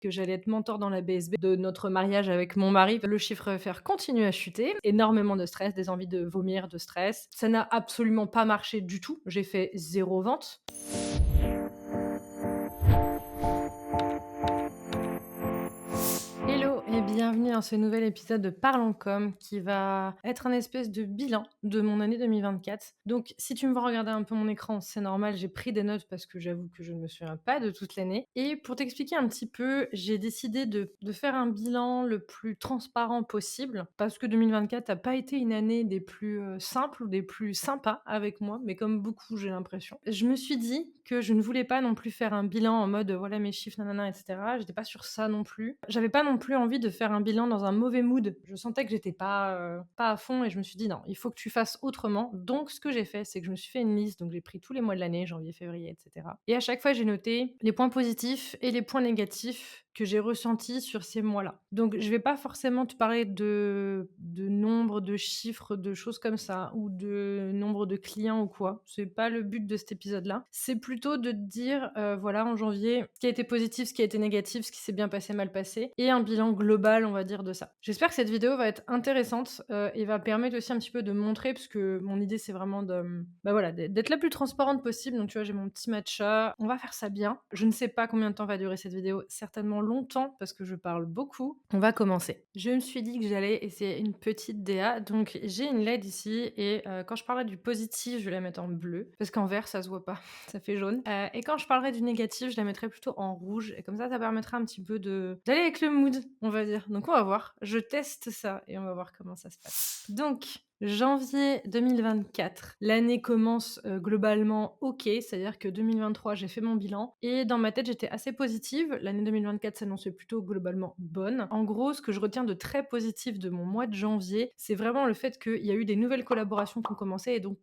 que j'allais être mentor dans la BSB de notre mariage avec mon mari. Le chiffre d'affaires continue à chuter, énormément de stress, des envies de vomir, de stress. Ça n'a absolument pas marché du tout. J'ai fait 0 vente. Hello et bienvenue dans ce nouvel épisode de Parlons Com qui va être un espèce de bilan de mon année 2024. Donc si tu me vois regarder un peu mon écran, c'est normal, j'ai pris des notes parce que j'avoue que je ne me souviens pas de toute l'année. Et pour t'expliquer un petit peu, j'ai décidé de faire un bilan le plus transparent possible parce que 2024 n'a pas été une année des plus simples ou des plus sympas avec moi, mais comme beaucoup j'ai l'impression. Je me suis dit que je ne voulais pas non plus faire un bilan en mode voilà mes chiffres, nanana, etc. J'étais pas sur ça non plus. J'avais pas non plus envie de faire un bilan dans un mauvais mood. Je sentais que j'étais pas à fond et je me suis dit non, il faut que tu fasses autrement. Donc ce que j'ai fait, c'est que je me suis fait une liste. Donc j'ai pris tous les mois de l'année, janvier, février, etc. Et à chaque fois, j'ai noté les points positifs et les points négatifs que j'ai ressentis sur ces mois-là. Donc je vais pas forcément te parler de nombre, de chiffres, de choses comme ça, ou de nombre de clients ou quoi. C'est pas le but de cet épisode-là. C'est plutôt de te dire, voilà, en janvier, ce qui a été positif, ce qui a été négatif, ce qui s'est bien passé, mal passé, et un bilan global, on va dire, de ça. J'espère que cette vidéo va être intéressante et va permettre aussi un petit peu de montrer, parce que mon idée, c'est vraiment bah voilà, d'être la plus transparente possible. Donc tu vois, j'ai mon petit matcha. On va faire ça bien. Je ne sais pas combien de temps va durer cette vidéo, certainement longtemps, parce que je parle beaucoup. On va commencer. Je me suis dit que j'allais essayer une petite DA, donc j'ai une LED ici, et quand je parlerai du positif, je vais la mettre en bleu, parce qu'en vert, ça se voit pas, ça fait jaune. Et quand je parlerai du négatif, je la mettrai plutôt en rouge, et comme ça permettra un petit peu d'aller avec le mood, on va dire. Donc on va voir, je teste ça, et on va voir comment ça se passe. Donc, janvier 2024, l'année commence globalement ok, c'est-à-dire que 2023, j'ai fait mon bilan, et dans ma tête, j'étais assez positive. L'année 2024 s'annonçait plutôt globalement bonne. En gros, ce que je retiens de très positif de mon mois de janvier, c'est vraiment le fait qu'il y a eu des nouvelles collaborations qui ont commencé, et donc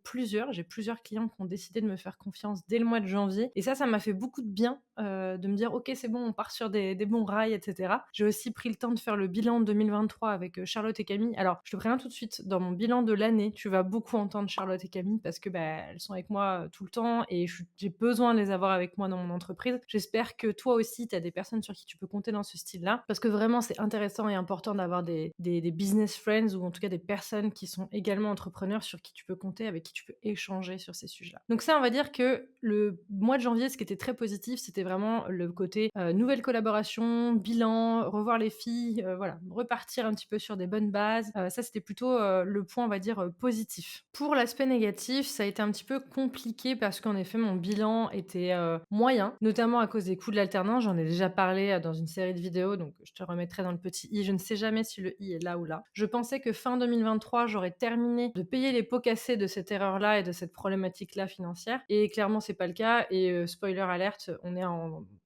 j'ai plusieurs clients qui ont décidé de me faire confiance dès le mois de janvier, et ça m'a fait beaucoup de bien de me dire ok, c'est bon, on part sur des bons rails, etc. J'ai aussi pris le temps de faire le bilan de 2023 avec Charlotte et Camille. Alors, je te préviens tout de suite, dans mon bilan de l'année, tu vas beaucoup entendre Charlotte et Camille parce que elles sont avec moi tout le temps et j'ai besoin de les avoir avec moi dans mon entreprise. J'espère que toi aussi, tu as des personnes sur qui tu peux compter dans ce style-là, parce que vraiment, c'est intéressant et important d'avoir des business friends, ou en tout cas des personnes qui sont également entrepreneurs sur qui tu peux compter, avec qui tu peux échanger sur ces sujets-là. Donc ça, on va dire que le mois de janvier, ce qui était très positif, c'était vraiment le côté nouvelle collaboration, bilan, revoir les filles, voilà, repartir un petit peu sur des bonnes bases. Ça, c'était plutôt le point, on va dire, positif. Pour l'aspect négatif, ça a été un petit peu compliqué parce qu'en effet, mon bilan était moyen, notamment à cause des coûts de l'alternance. J'en ai déjà parlé dans une série de vidéos, donc je te remettrai dans le petit i. Je ne sais jamais si le i est là ou là. Je pensais que fin 2023, j'aurais terminé de payer les pots cassés de cette erreur-là et de cette problématique-là financière. Et clairement, c'est pas le cas. Et spoiler alerte, on est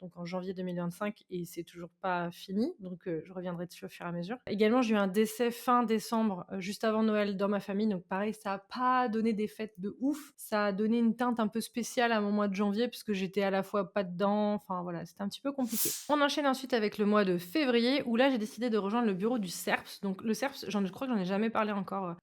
donc en janvier 2025 et c'est toujours pas fini. Donc je reviendrai dessus au fur et à mesure. Également, j'ai eu un décès fin décembre, juste avant Noël, dans ma famille. Donc pareil, ça a pas donné des fêtes de ouf. Ça a donné une teinte un peu spéciale à mon mois de janvier puisque j'étais à la fois pas dedans. Enfin voilà, c'était un petit peu compliqué. On enchaîne ensuite avec le mois de février où là, j'ai décidé de rejoindre le bureau du CERPS. Donc le CERPS, je crois que j'en ai jamais parlé encore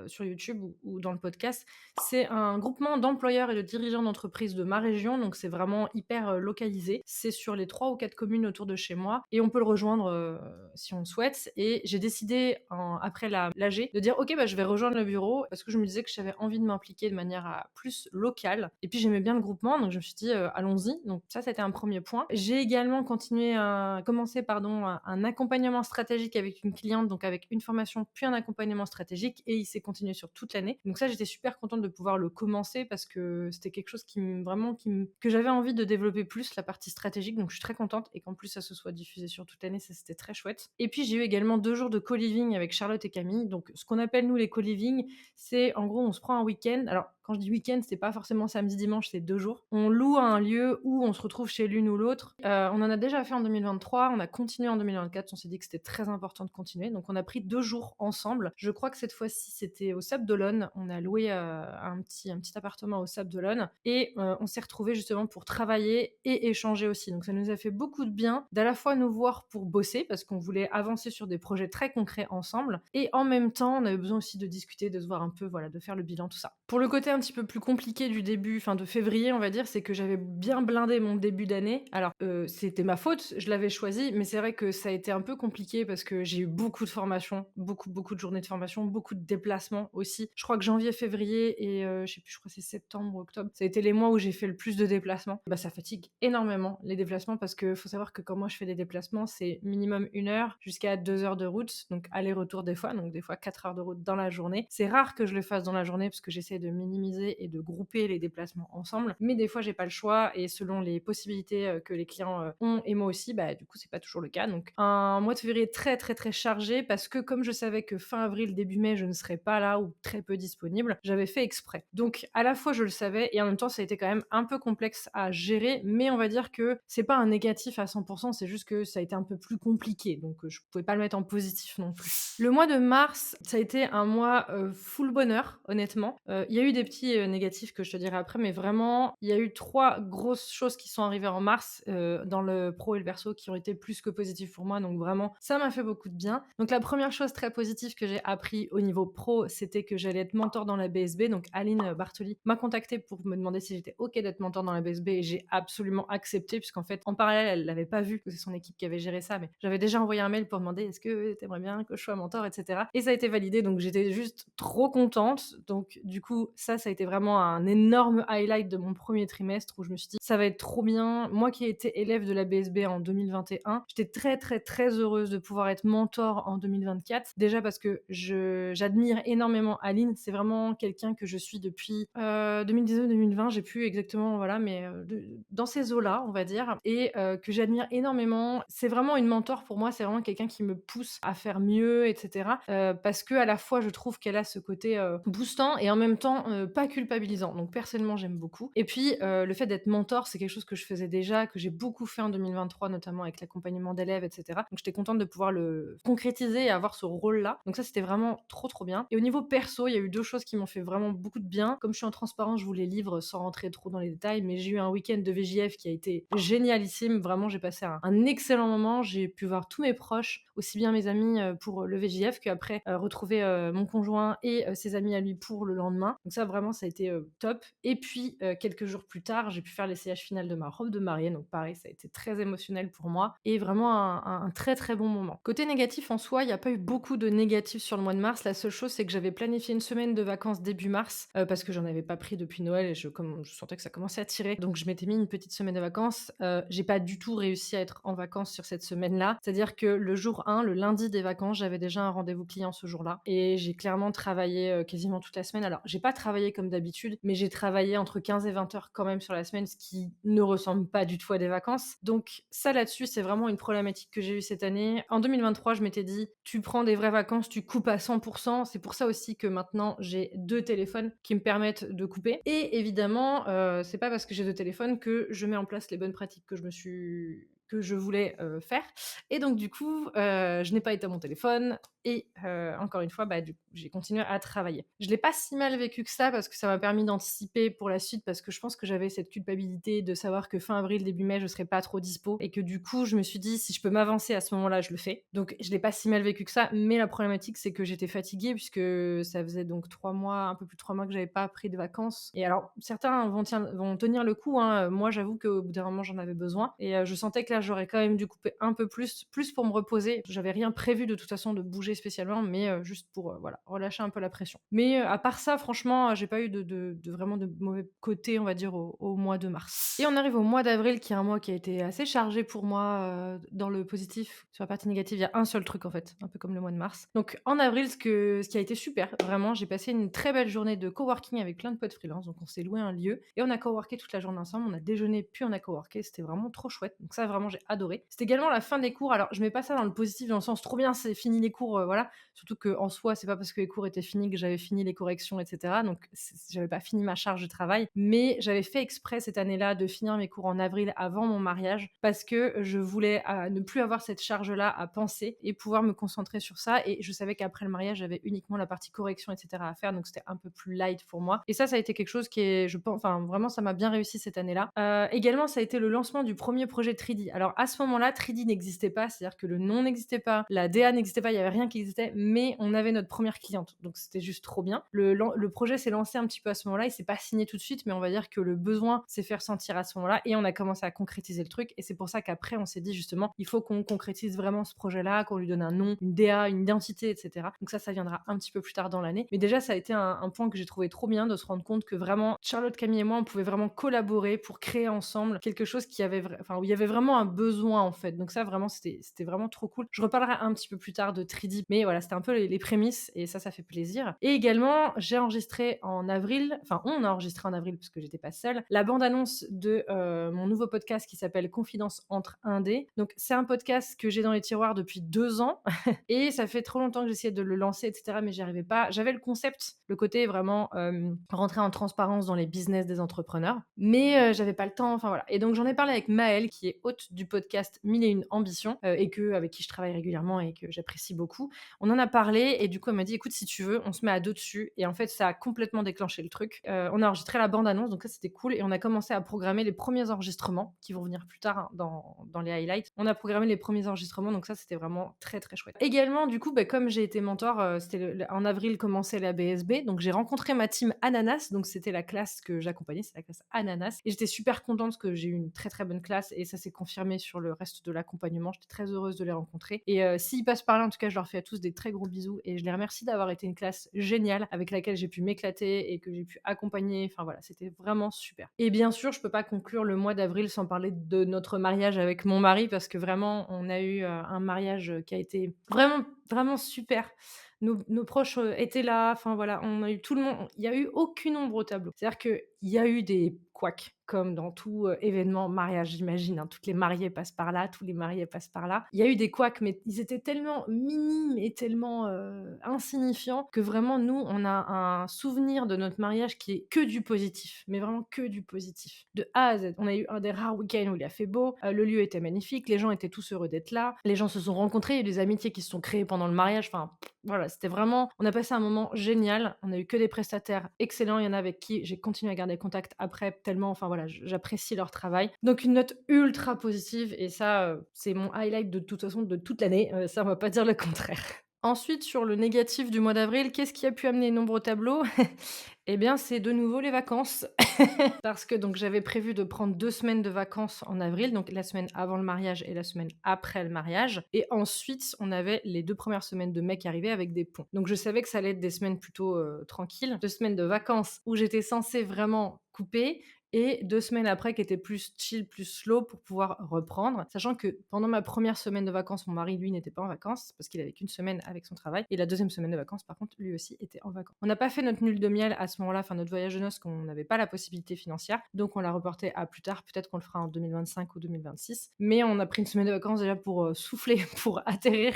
sur YouTube ou dans le podcast. C'est un groupement d'employeurs et de dirigeants d'entreprises de ma région, donc c'est vraiment hyper localisé. C'est sur les 3 ou 4 communes autour de chez moi et on peut le rejoindre si on le souhaite. Et j'ai décidé, après l'AG, de dire ok, je vais rejoindre le bureau parce que je me disais que j'avais envie de m'impliquer de manière plus locale. Et puis j'aimais bien le groupement, donc je me suis dit allons-y. Donc ça, c'était un premier point. J'ai également commencé un accompagnement stratégique avec une cliente, donc avec une formation puis un accompagnement stratégique, et il s'est continué sur toute l'année. Donc ça, j'étais super contente de pouvoir le commencer parce que c'était quelque chose que j'avais envie de développer plus, la partie stratégique. Donc je suis très contente, et qu'en plus ça se soit diffusé sur toute l'année, ça c'était très chouette. Et puis j'ai eu également 2 jours de co-living avec Charlotte et Camille. Donc ce qu'on appelle nous les co-living, c'est en gros on se prend un week-end. Alors quand je dis week-end, c'est pas forcément samedi dimanche, c'est 2 jours. On loue un lieu où on se retrouve chez l'une ou l'autre. On en a déjà fait en 2023, on a continué en 2024. On s'est dit que c'était très important de continuer, donc on a pris 2 jours ensemble. Je crois que cette fois-ci c'était au Sable d'Olonne. On a loué un petit appartement au Sable d'Olonne, et on s'est retrouvés justement pour travailler et échanger aussi. Donc ça nous a fait beaucoup de bien d'à la fois nous voir pour bosser parce qu'on voulait avancer sur des projets très concrets ensemble, et en même temps on avait besoin aussi de discuter, de se voir un peu, voilà, de faire le bilan, tout ça. Pour le côté un petit peu plus compliqué du début, enfin de février, on va dire, c'est que j'avais bien blindé mon début d'année. Alors, c'était ma faute, je l'avais choisi, mais c'est vrai que ça a été un peu compliqué parce que j'ai eu beaucoup de formations, beaucoup, beaucoup de journées de formation, beaucoup de déplacements aussi. Je crois que janvier, février et je sais plus, je crois que c'est septembre ou octobre, ça a été les mois où j'ai fait le plus de déplacements. Bah, ça fatigue énormément les déplacements parce que faut savoir que quand moi je fais des déplacements, c'est minimum 1 heure jusqu'à 2 heures de route, donc aller-retour des fois, donc des fois 4 heures de route dans la journée. C'est rare que je le fasse dans la journée parce que j'essaie de minimiser et de grouper les déplacements ensemble, mais des fois j'ai pas le choix et selon les possibilités que les clients ont et moi aussi, bah du coup c'est pas toujours le cas. Donc un mois de février très très très chargé parce que comme je savais que fin avril, début mai, je ne serais pas là ou très peu disponible, j'avais fait exprès. Donc à la fois je le savais et en même temps ça a été quand même un peu complexe à gérer, mais on va dire que c'est pas un négatif à 100%, c'est juste que ça a été un peu plus compliqué, donc je pouvais pas le mettre en positif non plus. Le mois de mars, ça a été un mois full bonheur, honnêtement. Il y a eu des petits négatifs que je te dirai après, mais vraiment, il y a eu 3 grosses choses qui sont arrivées en mars dans le pro et le perso qui ont été plus que positifs pour moi, donc vraiment, ça m'a fait beaucoup de bien. Donc la première chose très positive que j'ai appris au niveau pro, c'était que j'allais être mentor dans la BSB. Donc Aline Bartoli m'a contactée pour me demander si j'étais OK d'être mentor dans la BSB et j'ai absolument accepté puisqu'en fait, en parallèle, elle l'avait pas vu que c'est son équipe qui avait géré ça, mais j'avais déjà envoyé un mail pour demander est-ce que t'aimerais bien que je sois mentor, etc. Et ça a été validé, donc j'étais juste trop contente. Donc du coup, ça a été vraiment un énorme highlight de mon premier trimestre où je me suis dit ça va être trop bien. Moi qui ai été élève de la BSB en 2021, j'étais très très très heureuse de pouvoir être mentor en 2024. Déjà parce que j'admire énormément Aline, c'est vraiment quelqu'un que je suis depuis 2019-2020, j'ai plus exactement, voilà, mais dans ces eaux-là, on va dire, et que j'admire énormément. C'est vraiment une mentor pour moi, c'est vraiment quelqu'un qui me pousse à faire mieux, etc. Parce que à la fois, je trouve qu'elle a ce côté boostant et en même temps pas culpabilisant. Donc personnellement, j'aime beaucoup. Et puis le fait d'être mentor, c'est quelque chose que je faisais déjà, que j'ai beaucoup fait en 2023, notamment avec l'accompagnement d'élèves, etc. Donc j'étais contente de pouvoir le concrétiser et avoir ce rôle-là. Donc ça, c'était vraiment trop trop bien. Et au niveau perso, il y a eu 2 choses qui m'ont fait vraiment beaucoup de bien. Comme je suis en transparence, je vous les livre sans rentrer trop dans les détails, mais j'ai eu un week-end de VJF qui a été génialissime. Vraiment, j'ai passé un excellent moment. J'ai pu voir tous mes proches, aussi bien mes amis pour le VJF qu'après retrouver mon conjoint et ses amis à lui pour le lendemain. Donc ça, vraiment, ça a été top. Et puis, quelques jours plus tard, j'ai pu faire l'essayage final de ma robe de mariée. Donc pareil, ça a été très émotionnel pour moi et vraiment un très très bon moment. Côté négatif en soi, il n'y a pas eu beaucoup de négatifs sur le mois de mars. La seule chose, c'est que j'avais planifié une semaine de vacances début mars parce que j'en avais pas pris depuis Noël et je sentais que ça commençait à tirer. Donc je m'étais mis une petite semaine de vacances. J'ai pas du tout réussi à être en vacances sur cette semaine-là. C'est-à-dire que le jour 1, le lundi des vacances, j'avais déjà un rendez-vous client ce jour-là et j'ai clairement travaillé quasiment toute la semaine. Alors, j'ai pas travaillé comme d'habitude, mais j'ai travaillé entre 15 et 20 heures quand même sur la semaine, ce qui ne ressemble pas du tout à des vacances. Donc ça là-dessus, c'est vraiment une problématique que j'ai eue cette année. En 2023, je m'étais dit, tu prends des vraies vacances, tu coupes à 100%. C'est pour ça aussi que maintenant, j'ai 2 téléphones qui me permettent de couper. Et évidemment, c'est pas parce que j'ai 2 téléphones que je mets en place les bonnes pratiques que je voulais faire. Et donc du coup, je n'ai pas été à mon téléphone et encore une fois, bah, j'ai continué à travailler. Je l'ai pas si mal vécu que ça parce que ça m'a permis d'anticiper pour la suite parce que je pense que j'avais cette culpabilité de savoir que fin avril, début mai, je serais pas trop dispo et que du coup, je me suis dit si je peux m'avancer à ce moment-là, je le fais. Donc je l'ai pas si mal vécu que ça, mais la problématique c'est que j'étais fatiguée puisque ça faisait donc 3 mois, un peu plus de 3 mois que j'avais pas pris de vacances. Et alors certains vont tenir le coup, hein. Moi j'avoue qu'au bout d'un moment j'en avais besoin et je sentais que là j'aurais quand même dû couper un peu plus pour me reposer. J'avais rien prévu de toute façon de bouger spécialement, mais juste pour voilà, relâcher un peu la pression. Mais à part ça, franchement, j'ai pas eu de vraiment de mauvais côté, on va dire, au mois de mars. Et on arrive au mois d'avril, qui est un mois qui a été assez chargé pour moi dans le positif. Sur la partie négative, il y a un seul truc en fait, un peu comme le mois de mars. Donc en avril, ce qui a été super, vraiment, j'ai passé une très belle journée de coworking avec plein de potes freelance. Donc on s'est loué un lieu et on a coworké toute la journée ensemble. On a déjeuné puis on a coworké. C'était vraiment trop chouette. Donc ça, vraiment, j'ai adoré. C'était également la fin des cours. Alors je mets pas ça dans le positif dans le sens trop bien, c'est fini les cours, voilà. Surtout que en soi, c'est pas parce que les cours étaient finis que j'avais fini les corrections, etc. Donc j'avais pas fini ma charge de travail, mais j'avais fait exprès cette année-là de finir mes cours en avril avant mon mariage parce que je voulais ne plus avoir cette charge-là à penser et pouvoir me concentrer sur ça. Et je savais qu'après le mariage, j'avais uniquement la partie correction, etc. à faire, donc c'était un peu plus light pour moi. Et ça a été quelque chose qui est, je pense, enfin vraiment, ça m'a bien réussi cette année-là. Également, ça a été le lancement du premier projet 3D. Alors à ce moment-là, Treedy n'existait pas, c'est-à-dire que le nom n'existait pas, la DA n'existait pas, il y avait rien qui existait, mais on avait notre première cliente, donc c'était juste trop bien. Le projet s'est lancé un petit peu à ce moment-là, il s'est pas signé tout de suite, mais on va dire que le besoin s'est fait ressentir à ce moment-là et on a commencé à concrétiser le truc. Et c'est pour ça qu'après, on s'est dit justement, il faut qu'on concrétise vraiment ce projet-là, qu'on lui donne un nom, une DA, une identité, etc. Donc ça viendra un petit peu plus tard dans l'année. Mais déjà, ça a été un point que j'ai trouvé trop bien de se rendre compte que vraiment, Charlotte, Camille et moi, on pouvait vraiment collaborer pour créer ensemble quelque chose où il y avait vraiment un besoin en fait. Donc ça, vraiment, c'était vraiment trop cool. Je reparlerai un petit peu plus tard de 3D, mais voilà, c'était un peu les prémices et ça fait plaisir. Et également, j'ai enregistré en avril, enfin, on a enregistré en avril parce que j'étais pas seule, la bande-annonce de mon nouveau podcast qui s'appelle Confidence entre indés. Donc, c'est un podcast que j'ai dans les tiroirs depuis 2 ans et ça fait trop longtemps que j'essayais de le lancer, etc., mais j'y arrivais pas. J'avais le concept, le côté vraiment rentrer en transparence dans les business des entrepreneurs, mais j'avais pas le temps, enfin voilà. Et donc, j'en ai parlé avec Maëlle, qui est hôte du podcast Mille et une ambitions et avec qui je travaille régulièrement et que j'apprécie beaucoup. On en a parlé et du coup, elle m'a dit écoute, si tu veux, on se met à deux dessus. Et en fait, ça a complètement déclenché le truc. On a enregistré la bande-annonce, donc ça, c'était cool. Et on a commencé à programmer les premiers enregistrements qui vont venir plus tard hein, dans les highlights. On a programmé les premiers enregistrements, donc ça, c'était vraiment très, très chouette. Également, du coup, comme j'ai été mentor, en avril commençait la BSB, donc j'ai rencontré ma team Ananas, donc c'était la classe que j'accompagnais, c'est la classe Ananas. Et j'étais super contente parce que j'ai eu une très, très bonne classe et ça s'est confirmé sur le reste de l'accompagnement. J'étais très heureuse de les rencontrer. Et s'ils passent par là, en tout cas, je leur fais à tous des très gros bisous et je les remercie d'avoir été une classe géniale avec laquelle j'ai pu m'éclater et que j'ai pu accompagner. Enfin voilà, c'était vraiment super. Et bien sûr, je peux pas conclure le mois d'avril sans parler de notre mariage avec mon mari parce que vraiment, on a eu un mariage qui a été vraiment, vraiment super. Nos proches étaient là, enfin voilà, on a eu tout le monde, il n'y a eu aucune ombre au tableau. C'est-à-dire qu'il y a eu des couacs, comme dans tout événement mariage, j'imagine. Hein. Toutes les mariées passent par là, tous les mariés passent par là. Il y a eu des couacs, mais ils étaient tellement minimes et tellement insignifiants que vraiment, nous, on a un souvenir de notre mariage qui est que du positif, mais vraiment que du positif. De A à Z. On a eu un des rares week-ends où il a fait beau, le lieu était magnifique, les gens étaient tous heureux d'être là, les gens se sont rencontrés, il y a eu des amitiés qui se sont créées pendant le mariage, enfin voilà, c'était vraiment, on a passé un moment génial, on a eu que des prestataires excellents, il y en a avec qui j'ai continué à garder contact après, tellement, enfin voilà, j'apprécie leur travail. Donc une note ultra positive, et ça, c'est mon highlight de toute façon de toute l'année, ça on va pas dire le contraire. Ensuite, sur le négatif du mois d'avril, qu'est-ce qui a pu amener nombreux tableaux? Eh bien, c'est de nouveau les vacances. Parce que donc j'avais prévu de prendre 2 semaines de vacances en avril, donc la semaine avant le mariage et la semaine après le mariage. Et ensuite, on avait les 2 premières semaines de mai qui arrivaient avec des ponts. Donc je savais que ça allait être des semaines plutôt tranquilles. 2 semaines de vacances où j'étais censée vraiment couper et 2 semaines après qui étaient plus chill, plus slow pour pouvoir reprendre. Sachant que pendant ma première semaine de vacances, mon mari, lui, n'était pas en vacances parce qu'il avait qu'1 semaine avec son travail. Et la deuxième semaine de vacances, par contre, lui aussi était en vacances. On n'a pas fait notre nul de miel à ce moment-là, enfin notre voyage de noces, qu'on n'avait pas la possibilité financière. Donc on l'a reporté à plus tard. Peut-être qu'on le fera en 2025 ou 2026. Mais on a pris une semaine de vacances déjà pour souffler, pour atterrir,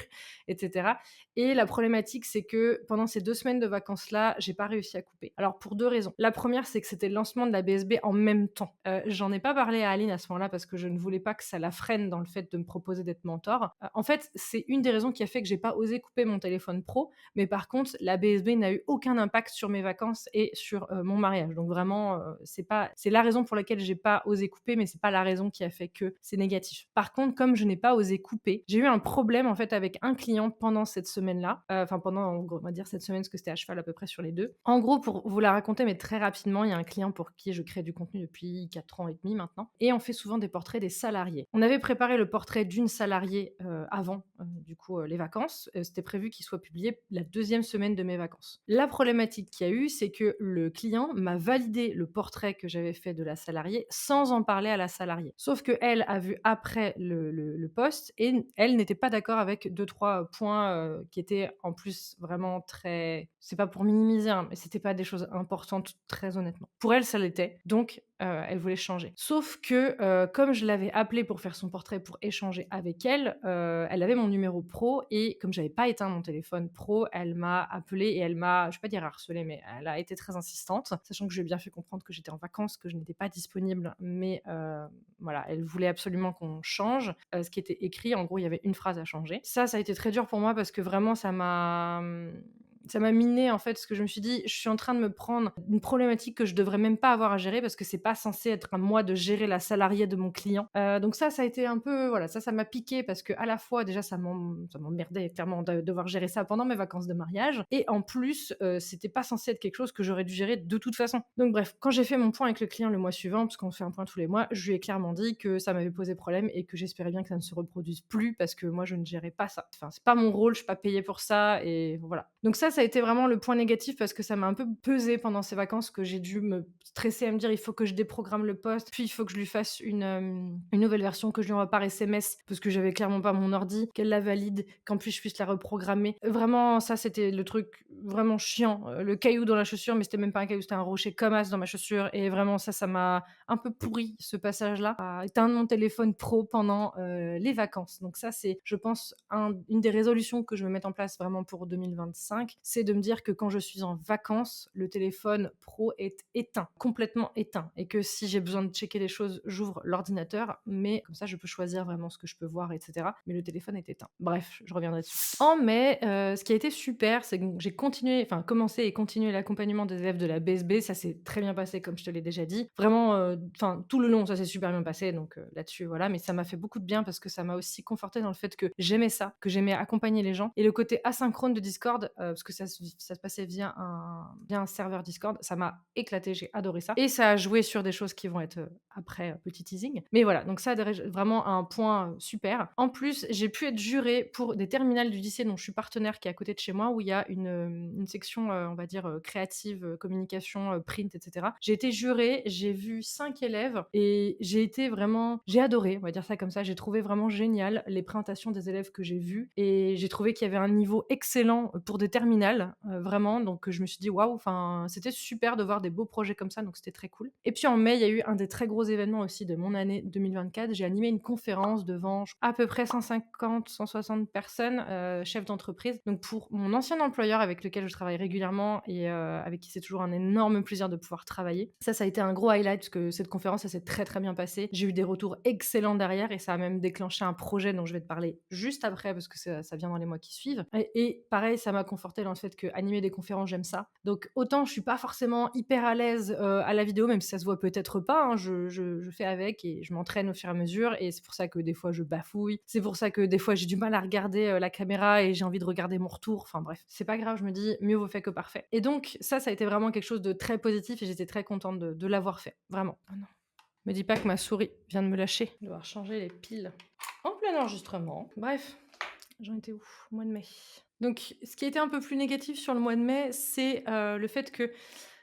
etc. Et la problématique, c'est que pendant ces 2 semaines de vacances-là, j'ai pas réussi à couper. Alors pour 2 raisons. La première, c'est que c'était le lancement de la BSB en même temps. J'en ai pas parlé à Aline à ce moment-là parce que je ne voulais pas que ça la freine dans le fait de me proposer d'être mentor. En fait, c'est une des raisons qui a fait que j'ai pas osé couper mon téléphone pro, mais par contre, la BSB n'a eu aucun impact sur mes vacances et sur mon mariage. Donc vraiment, c'est la raison pour laquelle j'ai pas osé couper, mais c'est pas la raison qui a fait que c'est négatif. Par contre, comme je n'ai pas osé couper, j'ai eu un problème en fait avec un client pendant cette semaine-là. Enfin, pendant, on va dire cette semaine, parce que c'était à cheval à peu près sur les 2. En gros, pour vous la raconter, mais très rapidement, il y a un client pour qui je crée du contenu depuis 4 ans et demi maintenant. Et on fait souvent des portraits des salariés. On avait préparé le portrait d'une salariée avant, du coup, les vacances. C'était prévu qu'il soit publié la 2e semaine de mes vacances. La problématique qu'il y a eu, c'est que le client m'a validé le portrait que j'avais fait de la salariée sans en parler à la salariée. Sauf qu'elle a vu après le post et elle n'était pas d'accord avec 2-3 points qui étaient en plus vraiment très... C'est pas pour minimiser, hein, mais c'était pas des choses importantes, très honnêtement. Pour elle, ça l'était. Donc, elle voulait changer. Sauf que, comme je l'avais appelée pour faire son portrait, pour échanger avec elle, elle avait mon numéro pro et comme j'avais pas éteint mon téléphone pro, elle m'a appelée et elle m'a, je vais pas dire harcelée, mais elle a été très insistante, sachant que je lui ai bien fait comprendre que j'étais en vacances, que je n'étais pas disponible, mais voilà, elle voulait absolument qu'on change ce qui était écrit. En gros, il y avait une phrase à changer. Ça a été très dur pour moi parce que vraiment, ça m'a ça m'a miné en fait, parce que je me suis dit: «Je suis en train de me prendre une problématique que je devrais même pas avoir à gérer parce que c'est pas censé être à moi de gérer la salariée de mon client». Donc ça a été un peu voilà, ça m'a piqué parce qu'à la fois déjà ça m'emmerdait clairement de devoir gérer ça pendant mes vacances de mariage et en plus, c'était pas censé être quelque chose que j'aurais dû gérer de toute façon. Donc bref, quand j'ai fait mon point avec le client le mois suivant, parce qu'on fait un point tous les mois, je lui ai clairement dit que ça m'avait posé problème et que j'espérais bien que ça ne se reproduise plus parce que moi je ne gérais pas ça. Enfin, c'est pas mon rôle, je suis pas payée pour ça et voilà. Donc ça a été vraiment le point négatif parce que ça m'a un peu pesé pendant ces vacances, que j'ai dû me stresser à me dire: «Il faut que je déprogramme le poste, puis il faut que je lui fasse une nouvelle version, que je lui envoie par SMS», parce que j'avais clairement pas mon ordi, qu'elle la valide, qu'en plus je puisse la reprogrammer. Vraiment ça c'était le truc vraiment chiant, le caillou dans la chaussure, mais c'était même pas un caillou, c'était un rocher comme as dans ma chaussure et vraiment ça m'a un peu pourri ce passage-là, à éteindre mon téléphone pro pendant, les vacances. Donc ça c'est, je pense, une des résolutions que je vais mettre en place vraiment pour 2025, c'est de me dire que quand je suis en vacances, le téléphone pro est éteint, complètement éteint et que si j'ai besoin de checker des choses, j'ouvre l'ordinateur, mais comme ça je peux choisir vraiment ce que je peux voir et cetera, mais le téléphone est éteint. Bref, je reviendrai dessus. En mai, ce qui a été super, c'est que j'ai commencé et continué l'accompagnement des élèves de la BSB. Ça s'est très bien passé comme je te l'ai déjà dit. Vraiment, enfin tout le long, ça s'est super bien passé donc là-dessus voilà, mais ça m'a fait beaucoup de bien parce que ça m'a aussi confortée dans le fait que j'aimais ça, que j'aimais accompagner les gens et le côté asynchrone de Discord, parce que ça se passait via un serveur Discord, ça m'a éclaté, j'ai adoré ça et ça a joué sur des choses qui vont être, après, petit teasing. Mais voilà, donc ça vraiment un point, super. En plus, j'ai pu être jurée pour des terminales du lycée dont je suis partenaire qui est à côté de chez moi où il y a une section, on va dire, créative, communication, print et cetera. J'ai été jurée, j'ai vu 5 élèves et j'ai adoré, on va dire ça comme ça. J'ai trouvé vraiment génial les présentations des élèves que j'ai vues et j'ai trouvé qu'il y avait un niveau excellent pour des terminales, vraiment. Donc je me suis dit: «Waouh!» enfin, c'était super de voir des beaux projets comme ça, donc c'était très cool. Et puis en mai, il y a eu un des très gros événements aussi de mon année 2024. J'ai animé une conférence devant à peu près 150-160 personnes, chefs d'entreprise. Donc pour mon ancien employeur avec lequel je travaille régulièrement et avec qui c'est toujours un énorme plaisir de pouvoir travailler. Ça a été un gros highlight parce que cette conférence, ça s'est très très bien passé. J'ai eu des retours excellents derrière et ça a même déclenché un projet dont je vais te parler juste après parce que ça vient dans les mois qui suivent. Et pareil, ça m'a conforté dans le fait que animer des conférences, j'aime ça. Donc autant je suis pas forcément hyper à l'aise à la vidéo, même si ça se voit peut-être pas, hein, je fais avec et je m'entraîne au fur et à mesure et c'est pour ça que des fois je bafouille. C'est pour ça que des fois j'ai du mal à regarder la caméra et j'ai envie de regarder mon retour. Enfin bref, c'est pas grave, je me dis mieux vaut fait que parfait. Et donc ça a été vraiment quelque chose de très positif et j'étais très contente de l'avoir fait, vraiment. Oh non. Me dis pas que ma souris vient de me lâcher. Je vais devoir changer les piles en plein enregistrement. Bref, j'en étais où? Mois de mai. Donc ce qui était un peu plus négatif sur le mois de mai, c'est le fait que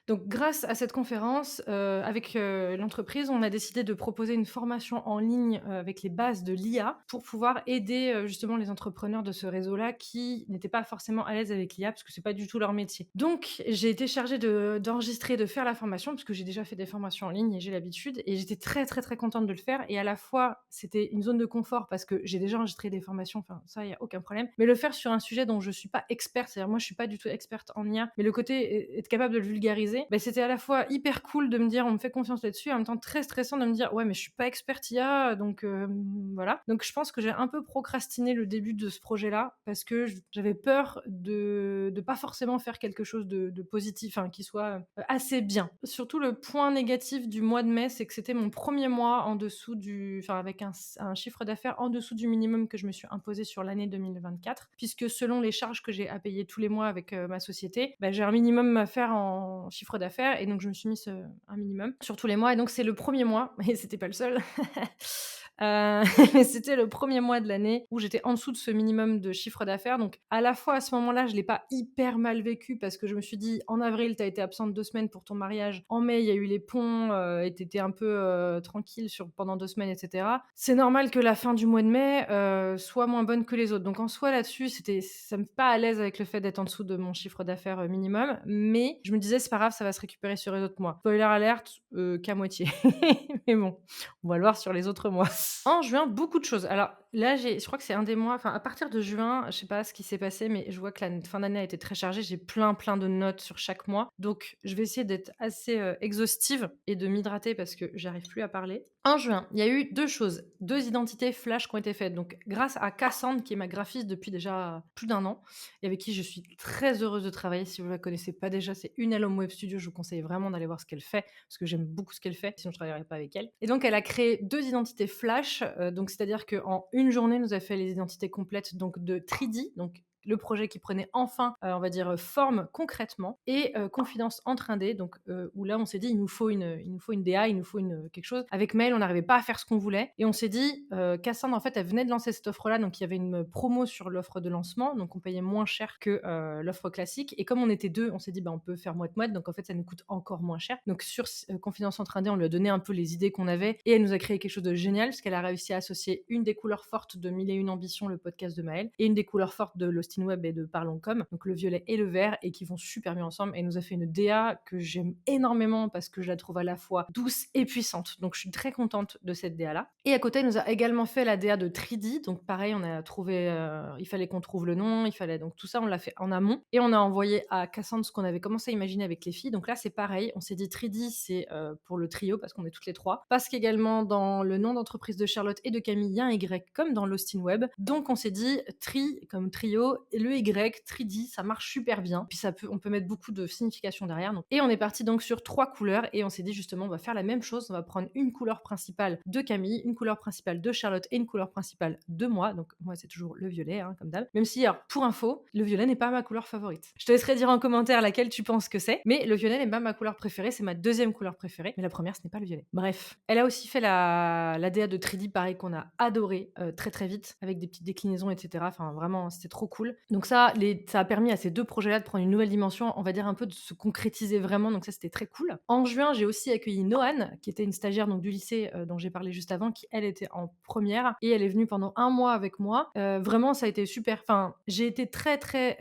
donc grâce à cette conférence, avec, l'entreprise, on a décidé de proposer une formation en ligne, avec les bases de l'IA pour pouvoir aider, justement les entrepreneurs de ce réseau-là qui n'étaient pas forcément à l'aise avec l'IA parce que c'est pas du tout leur métier. Donc j'ai été chargée d'enregistrer, de faire la formation parce que j'ai déjà fait des formations en ligne et j'ai l'habitude et j'étais très, très, très contente de le faire et à la fois, c'était une zone de confort parce que j'ai déjà enregistré des formations, enfin ça, il y a aucun problème. Mais le faire sur un sujet dont je suis pas experte, c'est-à-dire moi je suis pas du tout experte en IA, mais le côté être capable de le vulgariser, bah, c'était à la fois hyper cool de me dire: «On me fait confiance là-dessus», et en même temps très stressant de me dire: «Ouais, mais je suis pas experte IA, donc voilà». Donc je pense que j'ai un peu procrastiné le début de ce projet-là parce que j'avais peur de pas forcément faire quelque chose de positif, enfin qui soit, assez bien. Surtout le point négatif du mois de mai, c'est que c'était mon premier mois en dessous avec un chiffre d'affaires en dessous du minimum que je me suis imposé sur l'année 2024, puisque selon les charges que j'ai à payer tous les mois avec, ma société, bah, j'ai un minimum à faire en chiffre d'affaires et donc je me suis mis un minimum sur tous les mois et donc c'est le premier mois et c'était pas le seul. Mais c'était le premier mois de l'année où j'étais en dessous de ce minimum de chiffre d'affaires. Donc à la fois à ce moment-là, je l'ai pas hyper mal vécu parce que je me suis dit: «En avril, tu as été absente 2 semaines pour ton mariage. En mai, il y a eu les ponts, et tu étais un peu, tranquille pendant 2 semaines et cetera. C'est normal que la fin du mois de mai, soit moins bonne que les autres». Donc en soi là-dessus, ça me met pas à l'aise avec le fait d'être en dessous de mon chiffre d'affaires, minimum, mais je me disais: «C'est pas grave, ça va se récupérer sur les autres mois». Spoiler alert, qu'à moitié. Mais bon, on va le voir sur les autres mois. En juin, beaucoup de choses. Alors, là, je crois que c'est un des mois, enfin, à partir de juin, je sais pas ce qui s'est passé, mais je vois que la fin d'année a été très chargée. J'ai plein, plein de notes sur chaque mois. Donc, je vais essayer d'être assez, exhaustive et de m'hydrater parce que j'arrive plus à parler. En juin, il y a eu 2 choses, 2 identités flash qui ont été faites. Donc, grâce à Cassandre, qui est ma graphiste depuis déjà plus d'un an et avec qui je suis très heureuse de travailler. Si vous la connaissez pas déjà, c'est une Hello Web Studio. Je vous conseille vraiment d'aller voir ce qu'elle fait parce que j'aime beaucoup ce qu'elle fait, sinon je travaillerais pas avec elle. Et donc, elle a créé 2 identités flash, donc c'est-à-dire qu'en une journée, nous a fait les identités complètes donc de Tridi, donc le projet qui prenait enfin, on va dire, forme concrètement et Confidence en train D, donc où là, on s'est dit: il nous faut une DA, il nous faut quelque chose». Avec Maëlle, on n'arrivait pas à faire ce qu'on voulait et on s'est dit, Cassandre, en fait, elle venait de lancer cette offre-là, donc il y avait une promo sur l'offre de lancement, donc on payait moins cher que, l'offre classique et comme on était 2, on s'est dit: «Bah, on peut faire moite-moite», donc en fait, ça nous coûte encore moins cher. Donc sur Confidence en train D, on lui a donné un peu les idées qu'on avait et elle nous a créé quelque chose de génial parce qu'elle a réussi à associer une des couleurs fortes de Mille et une ambitions, le podcast de Maëlle, et une des couleurs fortes de Lost in Web et de Parlons Com, donc le violet et le vert, et qui vont super bien ensemble. Et elle nous a fait une DA que j'aime énormément parce que je la trouve à la fois douce et puissante. Donc je suis très contente de cette DA là. Et à côté, elle nous a également fait la DA de Tridi. Donc pareil, on a trouvé, il fallait qu'on trouve le nom, il fallait donc tout ça, on l'a fait en amont et on a envoyé à Cassandre ce qu'on avait commencé à imaginer avec les filles. Donc là, c'est pareil, on s'est dit Tridi, c'est pour le trio parce qu'on est toutes les trois. Parce qu'également dans le nom d'entreprise de Charlotte et de Camille, il y a un Y comme dans Lost in Web. Donc on s'est dit tri comme trio et le Y, Tridi, ça marche super bien. Puis on peut mettre beaucoup de signification derrière. Donc. Et on est parti donc sur 3 couleurs et on s'est dit justement on va faire la même chose. On va prendre une couleur principale de Camille, une couleur principale de Charlotte et une couleur principale de moi. Donc moi c'est toujours le violet, hein, comme d'hab. Même si, alors pour info, le violet n'est pas ma couleur favorite. Je te laisserai dire en commentaire laquelle tu penses que c'est, mais le violet n'est pas ma couleur préférée, c'est ma deuxième couleur préférée, mais la première ce n'est pas le violet. Bref, elle a aussi fait la DA de Tridi, pareil, qu'on a adoré très très vite, avec des petites déclinaisons, etc. Enfin vraiment, c'était trop cool. Donc ça a permis à ces 2 projets-là de prendre une nouvelle dimension, on va dire un peu de se concrétiser vraiment, donc ça c'était très cool. En juin, j'ai aussi accueilli Noan, qui était une stagiaire donc du lycée dont j'ai parlé juste avant, qui elle était en première, et elle est venue pendant 1 mois avec moi. Vraiment, ça a été super. Enfin, j'ai été très très,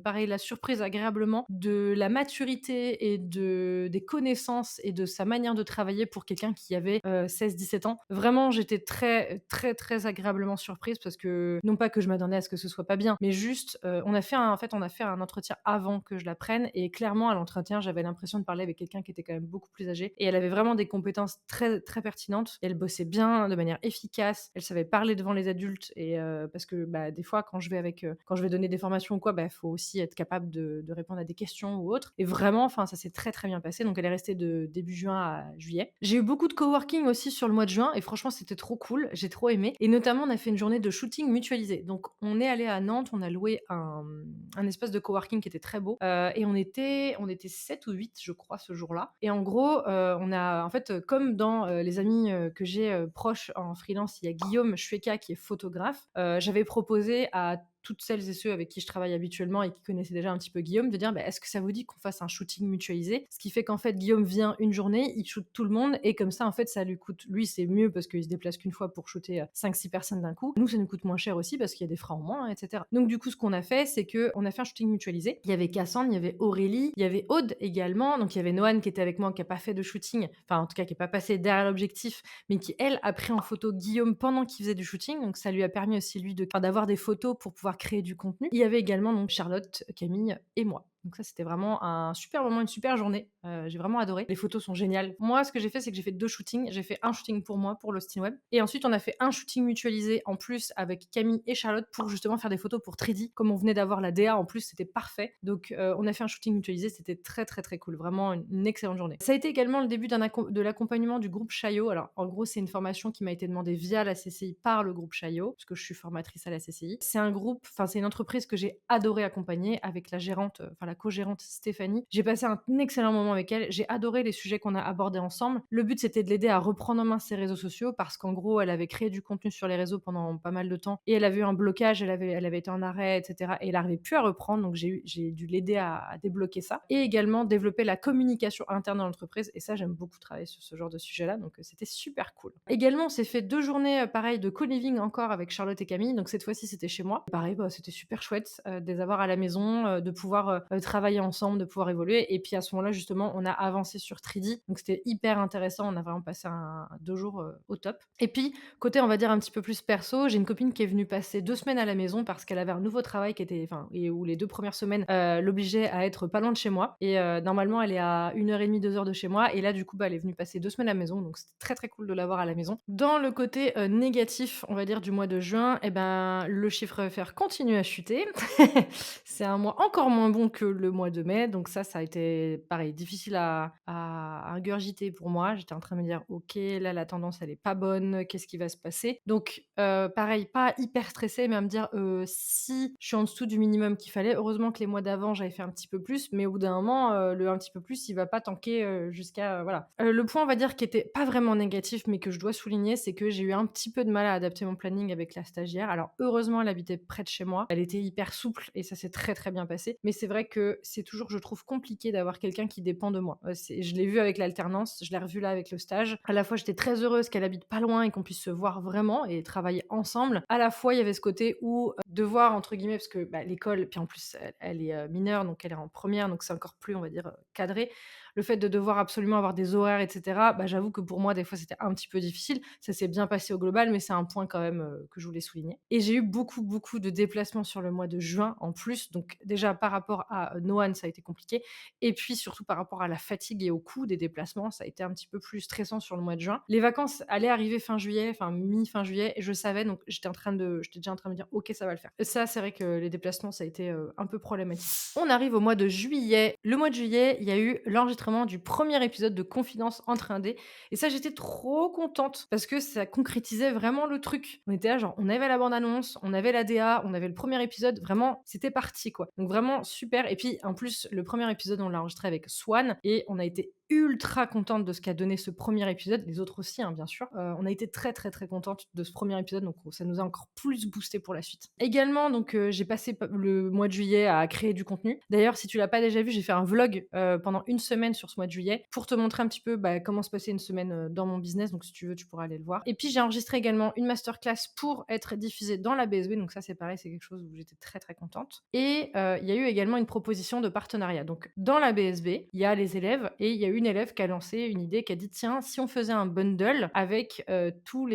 pareil, la surprise agréablement de la maturité et des connaissances et de sa manière de travailler pour quelqu'un qui avait 16-17 ans. Vraiment, j'étais très très très agréablement surprise parce que non pas que je m'attendais à ce que ce soit pas bien, mais juste on a fait un entretien avant que je la prenne et clairement à l'entretien j'avais l'impression de parler avec quelqu'un qui était quand même beaucoup plus âgé et elle avait vraiment des compétences très très pertinentes. Elle bossait bien, de manière efficace, elle savait parler devant les adultes et parce que bah, des fois quand je vais donner des formations ou quoi, bah faut aussi être capable de répondre à des questions ou autres. Et vraiment, enfin ça s'est très très bien passé. Donc elle est restée de début juin à juillet. J'ai eu beaucoup de coworking aussi sur le mois de juin et franchement c'était trop cool, j'ai trop aimé. Et notamment on a fait une journée de shooting mutualisé. Donc on est allé à Nantes, on a loué un espace de coworking qui était très beau et on était 7 ou 8 je crois ce jour-là. Et en gros on a en fait comme dans les amis que j'ai proches en freelance, il y a Guillaume Schweka qui est photographe. J'avais proposé à toutes celles et ceux avec qui je travaille habituellement et qui connaissaient déjà un petit peu Guillaume, de dire bah, est-ce que ça vous dit qu'on fasse un shooting mutualisé? Ce qui fait qu'en fait, Guillaume vient une journée, il shoot tout le monde et comme ça, en fait, ça lui coûte. Lui, c'est mieux parce qu'il se déplace qu'une fois pour shooter 5-6 personnes d'un coup. Nous, ça nous coûte moins cher aussi parce qu'il y a des frais en moins, etc. Donc, du coup, ce qu'on a fait, c'est qu'on a fait un shooting mutualisé. Il y avait Cassandre, il y avait Aurélie, il y avait Aude également. Donc, il y avait Noan qui était avec moi, qui n'a pas fait de shooting, enfin, en tout cas, qui n'est pas passé derrière l'objectif, mais qui, elle, a pris en photo Guillaume pendant qu'il faisait du shooting. Donc, ça lui a permis aussi, lui, d'avoir des photos pour pouvoir créer du contenu. Il y avait également donc Charlotte, Camille et moi. Donc ça, c'était vraiment un super moment, une super journée. J'ai vraiment adoré. Les photos sont géniales. Moi, ce que j'ai fait, c'est que j'ai fait 2 shootings. J'ai fait un shooting pour moi, pour Lost in Web. Et ensuite, on a fait un shooting mutualisé en plus avec Camille et Charlotte pour justement faire des photos pour Tridi. Comme on venait d'avoir la DA, en plus, c'était parfait. Donc, on a fait un shooting mutualisé. C'était très, très, très cool. Vraiment une excellente journée. Ça a été également le début de l'accompagnement du groupe Chaillot. Alors, en gros, c'est une formation qui m'a été demandée via la CCI par le groupe Chaillot, parce que je suis formatrice à la CCI. C'est une entreprise que j'ai adoré accompagner avec la gérante, enfin la co-gérante Stéphanie. J'ai passé un excellent moment avec elle. J'ai adoré les sujets qu'on a abordés ensemble. Le but, c'était de l'aider à reprendre en main ses réseaux sociaux parce qu'en gros, elle avait créé du contenu sur les réseaux pendant pas mal de temps et elle avait eu un blocage, elle avait été en arrêt, etc. Et elle n'arrivait plus à reprendre. Donc, j'ai dû l'aider à débloquer ça et également développer la communication interne dans l'entreprise. Et ça, j'aime beaucoup travailler sur ce genre de sujet-là. Donc, c'était super cool. Également, on s'est fait 2 journées, pareil, de co-living encore avec Charlotte et Camille. Donc, cette fois-ci, c'était chez moi. Pareil, bah, c'était super chouette de les avoir à la maison, de pouvoir travailler ensemble, de pouvoir évoluer. Et puis à ce moment-là, justement, on a avancé sur 3D. Donc c'était hyper intéressant. On a vraiment passé 2 jours au top. Et puis, côté, on va dire, un petit peu plus perso, j'ai une copine qui est venue passer 2 semaines à la maison parce qu'elle avait un nouveau travail qui était, enfin, et où les 2 premières semaines l'obligeaient à être pas loin de chez moi. Et normalement, elle est à 1 heure et demie, 2 heures de chez moi. Et là, du coup, bah, elle est venue passer 2 semaines à la maison. Donc c'était très très cool de l'avoir à la maison. Dans le côté négatif, on va dire, du mois de juin, et ben, le chiffre d'affaires continue à chuter. C'est un mois encore moins bon que le mois de mai, donc ça a été pareil, difficile à ingurgiter pour moi. J'étais en train de me dire: «OK, là la tendance elle est pas bonne, qu'est-ce qui va se passer?» Donc pareil, pas hyper stressée, mais à me dire: si je suis en dessous du minimum qu'il fallait», heureusement que les mois d'avant j'avais fait un petit peu plus, mais au bout d'un moment, le un petit peu plus, il va pas tanker, jusqu'à, voilà. Le point, on va dire, qui était pas vraiment négatif, mais que je dois souligner, c'est que j'ai eu un petit peu de mal à adapter mon planning avec la stagiaire. Alors heureusement, elle habitait près de chez moi, elle était hyper souple et ça s'est très, très bien passé. Mais c'est vrai que c'est toujours, je trouve, compliqué d'avoir quelqu'un qui dépend de moi. Je l'ai vu avec l'alternance, je l'ai revu là avec le stage. À la fois, j'étais très heureuse qu'elle habite pas loin et qu'on puisse se voir vraiment et travailler ensemble. À la fois, il y avait ce côté où devoir, entre guillemets, parce que bah, l'école, puis en plus, elle est mineure, donc elle est en première, donc c'est encore plus, on va dire, cadré. Le fait de devoir absolument avoir des horaires, et cetera, bah, j'avoue que pour moi, des fois, c'était un petit peu difficile. Ça s'est bien passé au global, mais c'est un point quand même que je voulais souligner. Et j'ai eu beaucoup, beaucoup de déplacements sur le mois de juin en plus. Donc déjà, par rapport à Noan, ça a été compliqué. Et puis surtout par rapport à la fatigue et au coût des déplacements, ça a été un petit peu plus stressant sur le mois de juin. Les vacances allaient arriver fin juillet, enfin mi-fin juillet, et je savais, donc j'étais déjà en train de me dire, ok, ça va le faire. Et ça, c'est vrai que les déplacements, ça a été un peu problématique. On arrive au mois de juillet. Le mois de juillet, il y a eu l'enregistrement du premier épisode de Confidence entre indés. Et ça, j'étais trop contente parce que ça concrétisait vraiment le truc. On était là, genre, on avait la bande-annonce, on avait la DA, on avait le premier épisode. Vraiment, c'était parti, quoi. Donc vraiment super. Et puis, en plus, le premier épisode, on l'a enregistré avec Swan et on a été ultra contente de ce qu'a donné ce premier épisode, les autres aussi, hein, bien sûr. On a été très très très contente de ce premier épisode, donc ça nous a encore plus boosté pour la suite. Également, donc j'ai passé le mois de juillet à créer du contenu. D'ailleurs, si tu l'as pas déjà vu, j'ai fait un vlog pendant une semaine sur ce mois de juillet pour te montrer un petit peu comment se passait une semaine dans mon business, donc si tu veux, tu pourras aller le voir. Et puis j'ai enregistré également une masterclass pour être diffusée dans la BSB, donc ça c'est pareil, c'est quelque chose où j'étais très très contente. Et il y a eu également une proposition de partenariat. Donc dans la BSB, il y a les élèves et il y a une élève qui a lancé une idée, qui a dit tiens, si on faisait un bundle avec tous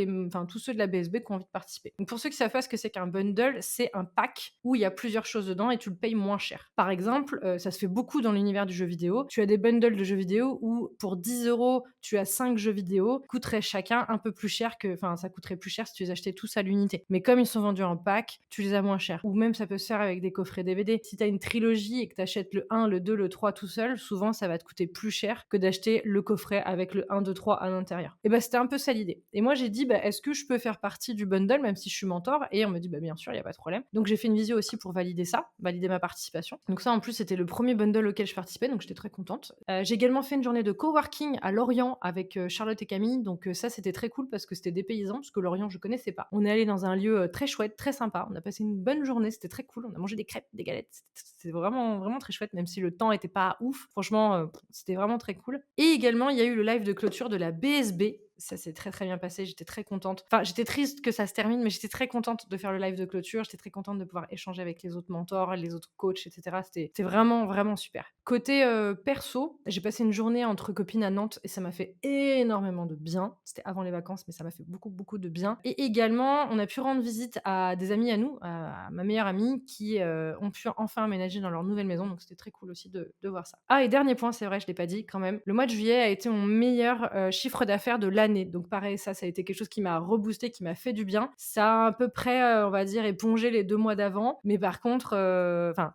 ceux de la BSB qui ont envie de participer. Donc pour ceux qui savent pas ce que c'est qu'un bundle, c'est un pack où il y a plusieurs choses dedans et tu le payes moins cher. Par exemple, ça se fait beaucoup dans l'univers du jeu vidéo. Tu as des bundles de jeux vidéo où pour 10 €, tu as 5 jeux vidéo, coûteraient chacun un peu plus cher ça coûterait plus cher si tu les achetais tous à l'unité. Mais comme ils sont vendus en pack, tu les as moins cher. Ou même ça peut se faire avec des coffrets DVD. Si tu as une trilogie et que tu achètes le 1, le 2, le 3 tout seul, souvent ça va te coûter plus cher que d'acheter le coffret avec le 1, 2, 3 à l'intérieur. Et c'était un peu ça l'idée. Et moi j'ai dit est-ce que je peux faire partie du bundle même si je suis mentor? Et on me dit bien sûr, il y a pas de problème. Donc j'ai fait une visio aussi pour valider ça, valider ma participation. Donc ça en plus c'était le premier bundle auquel je participais, donc j'étais très contente. J'ai également fait une journée de coworking à Lorient avec Charlotte et Camille, donc ça c'était très cool parce que c'était des paysans, parce que Lorient je connaissais pas. On est allé dans un lieu très chouette, très sympa, on a passé une bonne journée, c'était très cool, on a mangé des crêpes, des galettes, c'était vraiment, vraiment très chouette, même si le temps était pas ouf, franchement c'était vraiment très cool. Et également il y a eu le live de clôture de la BSB, ça s'est très très bien passé, j'étais très contente. Enfin, j'étais triste que ça se termine, mais j'étais très contente de faire le live de clôture, j'étais très contente de pouvoir échanger avec les autres mentors, les autres coachs, etc. C'était vraiment, vraiment super. Côté perso, j'ai passé une journée entre copines à Nantes et ça m'a fait énormément de bien. C'était avant les vacances, mais ça m'a fait beaucoup, beaucoup de bien. Et également, on a pu rendre visite à des amis à nous, à ma meilleure amie, qui ont pu enfin emménager dans leur nouvelle maison, donc c'était très cool aussi de voir ça. Ah, et dernier point, c'est vrai, je l'ai pas dit quand même, le mois de juillet a été mon meilleur chiffre d'affaires de l'année. Donc pareil, ça a été quelque chose qui m'a reboosté, qui m'a fait du bien. Ça a à peu près, on va dire, épongé les 2 mois d'avant. Mais par contre,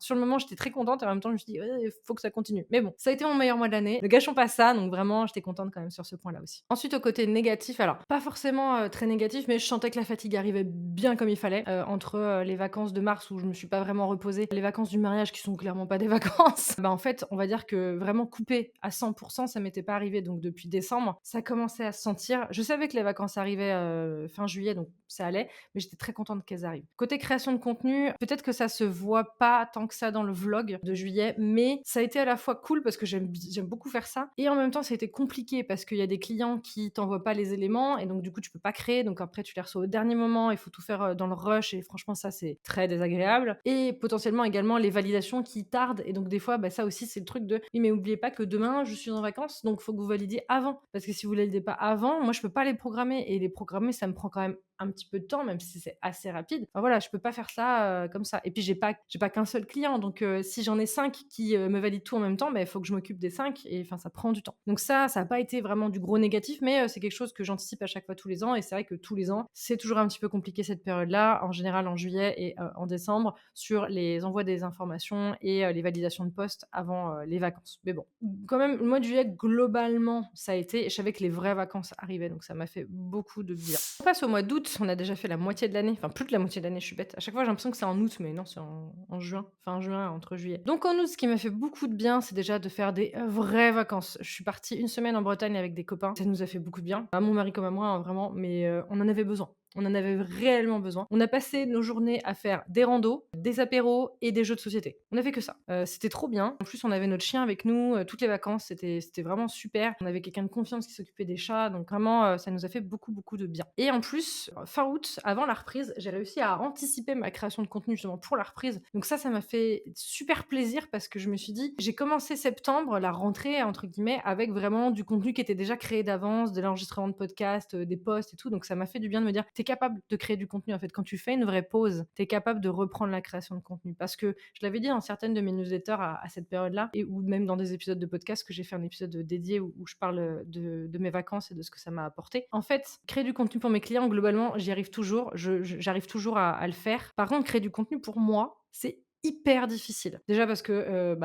sur le moment, j'étais très contente et en même temps, je me suis dit: «Ouais, il faut que ça continue». Mais bon, ça a été mon meilleur mois de l'année. Ne gâchons pas ça, donc vraiment, j'étais contente quand même sur ce point-là aussi. Ensuite, au côté négatif, alors pas forcément très négatif, mais je sentais que la fatigue arrivait bien comme il fallait. Entre les vacances de mars où je me suis pas vraiment reposée, les vacances du mariage qui sont clairement pas des vacances, en fait, on va dire que vraiment couper à 100%, ça m'était pas arrivé. Donc depuis décembre, ça commençait à se sentir sentir. Je savais que les vacances arrivaient, fin juillet, donc ça allait, mais j'étais très contente qu'elles arrivent. Côté création de contenu, peut-être que ça se voit pas tant que ça dans le vlog de juillet, mais ça a été à la fois cool parce que j'aime beaucoup faire ça et en même temps, ça a été compliqué parce qu'il y a des clients qui t'envoient pas les éléments et donc du coup, tu peux pas créer, donc après tu les reçois au dernier moment, il faut tout faire, dans le rush et franchement ça, c'est très désagréable et potentiellement également les validations qui tardent et donc des fois, bah, ça aussi, c'est le truc de: «Oui, mais oubliez pas que demain, je suis en vacances, donc faut que vous validiez avant». Parce que si vous validez pas avant, moi, je peux pas les programmer et les programmer, ça me prend quand même un petit peu de temps, même si c'est assez rapide. Enfin voilà, je peux pas faire ça, comme ça et puis j'ai pas qu'un seul client donc si j'en ai 5 qui, me valident tout en même temps, bah, il faut que je m'occupe des 5 et enfin ça prend du temps. Donc ça a pas été vraiment du gros négatif mais c'est quelque chose que j'anticipe à chaque fois tous les ans et c'est vrai que tous les ans, c'est toujours un petit peu compliqué cette période-là, en général en juillet et en décembre sur les envois des informations et les validations de poste avant, les vacances. Mais bon, quand même, le mois de juillet, globalement, ça a été et je savais que les vraies vacances arrivaient, donc ça m'a fait beaucoup de bien. On passe au mois d'août, on a déjà fait la moitié de l'année, enfin plus de la moitié de l'année, je suis bête. À chaque fois, j'ai l'impression que c'est en août, mais non, c'est en juin, fin juin, entre juillet. Donc en août, ce qui m'a fait beaucoup de bien, c'est déjà de faire des vraies vacances. Je suis partie une semaine en Bretagne avec des copains, ça nous a fait beaucoup de bien. À mon mari comme à moi, hein, vraiment, mais on en avait besoin. On en avait réellement besoin. On a passé nos journées à faire des randos, des apéros et des jeux de société. On a fait que ça. C'était trop bien. En plus, on avait notre chien avec nous, toutes les vacances, c'était vraiment super. On avait quelqu'un de confiance qui s'occupait des chats, donc vraiment, ça nous a fait beaucoup, beaucoup de bien. Et en plus, fin août, avant la reprise, j'ai réussi à anticiper ma création de contenu justement pour la reprise. Donc ça m'a fait super plaisir parce que je me suis dit, j'ai commencé septembre, la rentrée entre guillemets, avec vraiment du contenu qui était déjà créé d'avance, de l'enregistrement de podcast, des posts et tout. Donc ça m'a fait du bien de me dire, t'es capable de créer du contenu en fait. Quand tu fais une vraie pause, t'es capable de reprendre la création de contenu. Parce que je l'avais dit dans certaines de mes newsletters à cette période-là, et ou même dans des épisodes de podcast que j'ai fait un épisode dédié où je parle de mes vacances et de ce que ça m'a apporté. En fait, créer du contenu pour mes clients, globalement, j'y arrive toujours. J'arrive toujours à le faire. Par contre, créer du contenu pour moi, c'est hyper difficile. Déjà parce que,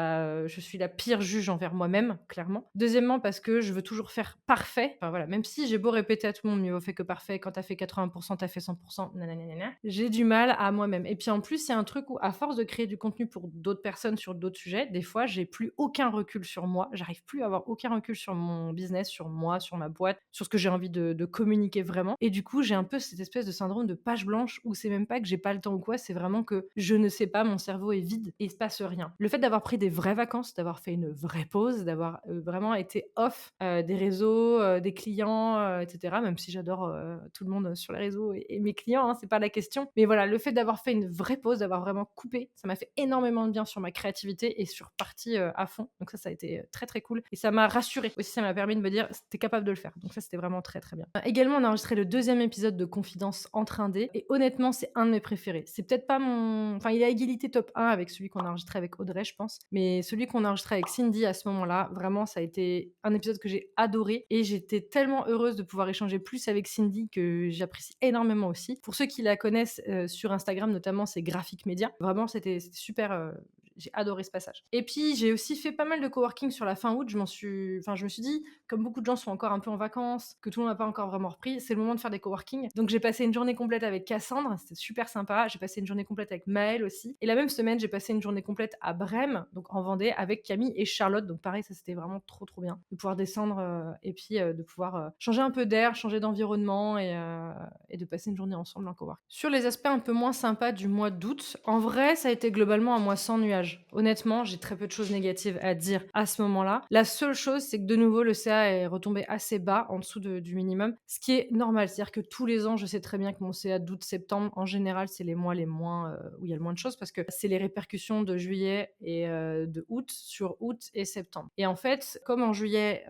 je suis la pire juge envers moi-même, clairement. Deuxièmement, parce que je veux toujours faire parfait. Enfin voilà, même si j'ai beau répéter à tout le monde: «Mieux vaut fait que parfait, quand tu fait 80 tu fait 100 nanani nanana», j'ai du mal à moi-même. Et puis en plus, il y a un truc où à force de créer du contenu pour d'autres personnes sur d'autres sujets, des fois, j'ai plus aucun recul sur moi. J'arrive plus à avoir aucun recul sur mon business, sur moi, sur ma boîte, sur ce que j'ai envie de communiquer vraiment. Et du coup, j'ai un peu cette espèce de syndrome de page blanche où c'est même pas que j'ai pas le temps ou quoi, c'est vraiment que je ne sais pas, mon cerveau est vide et il se passe rien. Le fait d'avoir pris des vraies vacances, d'avoir fait une vraie pause, d'avoir vraiment été off des réseaux, des clients, etc. Même si j'adore tout le monde sur les réseaux et mes clients, hein, c'est pas la question. Mais voilà, le fait d'avoir fait une vraie pause, d'avoir vraiment coupé, ça m'a fait énormément de bien sur ma créativité et sur partie à fond. Donc ça a été très très cool et ça m'a rassurée. Aussi, ça m'a permis de me dire, t'es capable de le faire. Donc ça, c'était vraiment très très bien. Également, on a enregistré le deuxième épisode de Confidence entre indés et honnêtement, c'est un de mes préférés. C'est peut-être pas mon... Enfin, il est à égalité top 1 avec celui qu'on a enregistré avec Audrey, je pense. Mais celui qu'on a enregistré avec Cindy à ce moment-là, vraiment, ça a été un épisode que j'ai adoré et j'étais tellement heureuse de pouvoir échanger plus avec Cindy que j'apprécie énormément aussi. Pour ceux qui la connaissent sur Instagram, notamment, c'est Graphic Media. Vraiment, c'était super... j'ai adoré ce passage. Et puis, j'ai aussi fait pas mal de coworking sur la fin août. Je me suis dit, comme beaucoup de gens sont encore un peu en vacances, que tout le monde n'a pas encore vraiment repris, c'est le moment de faire des coworking. Donc, j'ai passé une journée complète avec Cassandre, c'était super sympa. J'ai passé une journée complète avec Maëlle aussi. Et la même semaine, j'ai passé une journée complète à Brême, donc en Vendée, avec Camille et Charlotte. Donc, pareil, ça c'était vraiment trop trop bien de pouvoir descendre et puis de pouvoir changer un peu d'air, changer d'environnement et de passer une journée ensemble en coworking. Sur les aspects un peu moins sympas du mois d'août, en vrai, ça a été globalement un mois sans nuages. Honnêtement, j'ai très peu de choses négatives à dire à ce moment-là. La seule chose, c'est que de nouveau, le CA est retombé assez bas, en dessous du minimum, ce qui est normal. C'est-à-dire que tous les ans, je sais très bien que mon CA d'août-septembre, en général, c'est les mois les moins où il y a le moins de choses parce que c'est les répercussions de juillet et de août sur août et septembre. Et en fait, comme en juillet,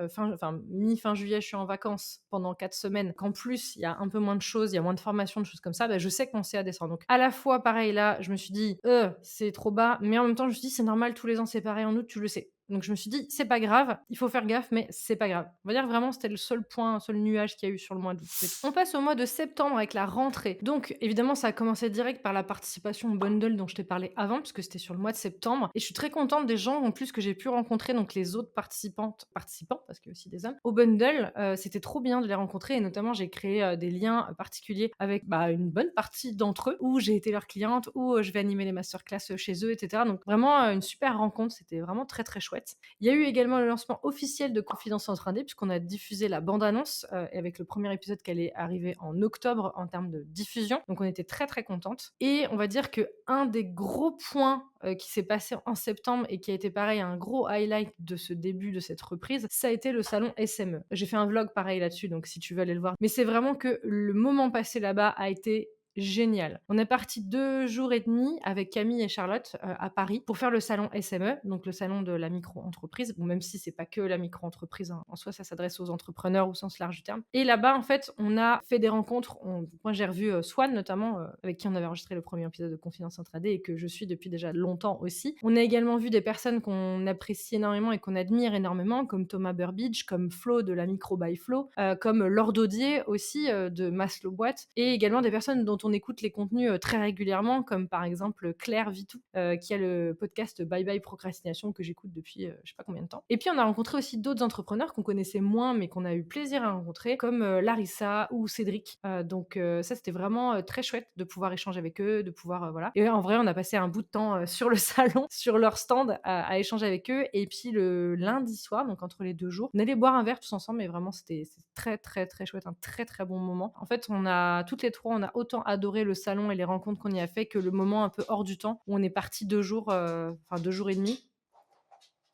mi-fin juillet, je suis en vacances pendant 4 semaines, qu'en plus, il y a un peu moins de choses, il y a moins de formations, de choses comme ça, bah, je sais que mon CA descend. Donc, à la fois, pareil, là, je me suis dit, c'est trop bas, mais en même temps, je me suis dit, c'est normal, tous les ans, c'est pareil en août, tu le sais. Donc je me suis dit, c'est pas grave, il faut faire gaffe, mais c'est pas grave. On va dire vraiment, c'était le seul point, seul nuage qu'il y a eu sur le mois d'août. On passe au mois de septembre avec la rentrée. Donc évidemment, ça a commencé direct par la participation au bundle dont je t'ai parlé avant, puisque c'était sur le mois de septembre. Et je suis très contente des gens en plus que j'ai pu rencontrer, donc les autres participants, parce qu'il y a aussi des hommes, au bundle. C'était trop bien de les rencontrer et notamment j'ai créé des liens particuliers avec une bonne partie d'entre eux, où j'ai été leur cliente, où je vais animer les masterclass chez eux, etc. Donc vraiment une super rencontre, c'était vraiment très très chouette. chouette. Il y a eu également le lancement officiel de Confidence entre indés, puisqu'on a diffusé la bande-annonce, et avec le premier épisode qui allait arriver en octobre en termes de diffusion. Donc on était très, très contentes et on va dire que un des gros points, qui s'est passé en septembre et qui a été pareil un gros highlight de ce début de cette reprise, ça a été le salon SME. J'ai fait un vlog pareil là-dessus, donc si tu veux aller le voir. Mais c'est vraiment que le moment passé là-bas a été génial. On est parti 2 jours et demi avec Camille et Charlotte, à Paris pour faire le salon SME, donc le salon de la micro-entreprise. Bon, même si c'est pas que la micro-entreprise, hein, en soi, ça s'adresse aux entrepreneurs au sens large du terme. Et là-bas, en fait, on a fait des rencontres. Moi, j'ai revu Swan, notamment, avec qui on avait enregistré le premier épisode de Confidence Intraday et que je suis depuis déjà longtemps aussi. On a également vu des personnes qu'on apprécie énormément et qu'on admire énormément, comme Thomas Burbidge, comme Flo de la Micro by Flo, comme Laure Daudier aussi, de Maslow Boîte, et également des personnes dont on écoute les contenus très régulièrement, comme par exemple Claire Vitou, qui a le podcast Bye Bye Procrastination que j'écoute depuis je sais pas combien de temps. Et puis on a rencontré aussi d'autres entrepreneurs qu'on connaissait moins mais qu'on a eu plaisir à rencontrer, comme Larissa ou Cédric. Donc ça c'était vraiment très chouette de pouvoir échanger avec eux, de pouvoir voilà. Et en vrai on a passé un bout de temps sur le salon, sur leur stand, à échanger avec eux. Et puis le lundi soir, donc entre les 2 jours, on allait boire un verre tous ensemble, et vraiment c'était très très très chouette, un très très bon moment. En fait on a toutes les 3, on a autant adoré le salon et les rencontres qu'on y a fait que le moment un peu hors du temps où on est parti 2 jours, enfin 2 jours et demi.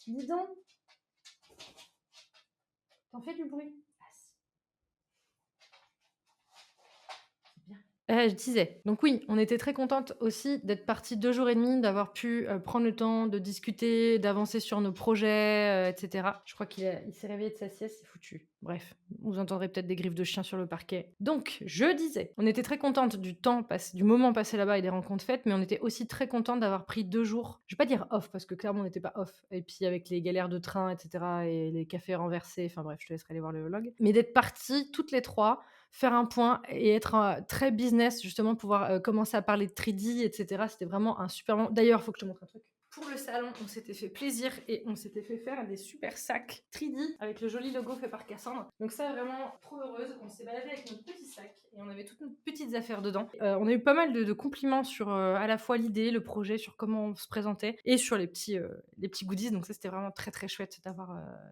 Dis donc, t'en fais du bruit. Je disais, donc oui, on était très contentes aussi d'être parties 2 jours et demi, d'avoir pu, prendre le temps de discuter, d'avancer sur nos projets, et cetera. Je crois il s'est réveillé de sa sieste, c'est foutu. Bref, vous entendrez peut-être des griffes de chien sur le parquet. Donc, je disais, on était très contentes du moment passé là-bas et des rencontres faites, mais on était aussi très contentes d'avoir pris 2 jours, je vais pas dire off parce que clairement on n'était pas off, et puis avec les galères de train et cetera et les cafés renversés, enfin bref, je te laisserai aller voir le vlog. Mais d'être parties toutes les 3 faire un point et être très business, justement, pouvoir commencer à parler de 3D, etc. C'était vraiment un super moment. D'ailleurs, il faut que je te montre un truc. Pour le salon, on s'était fait plaisir et on s'était fait faire des super sacs 3D avec le joli logo fait par Cassandre. Donc ça, vraiment trop heureuse. On s'est baladé avec notre petit sac et on avait toutes nos petites affaires dedans. On a eu pas mal de compliments sur à la fois l'idée, le projet, sur comment on se présentait et sur les petits goodies. Donc ça, c'était vraiment très très chouette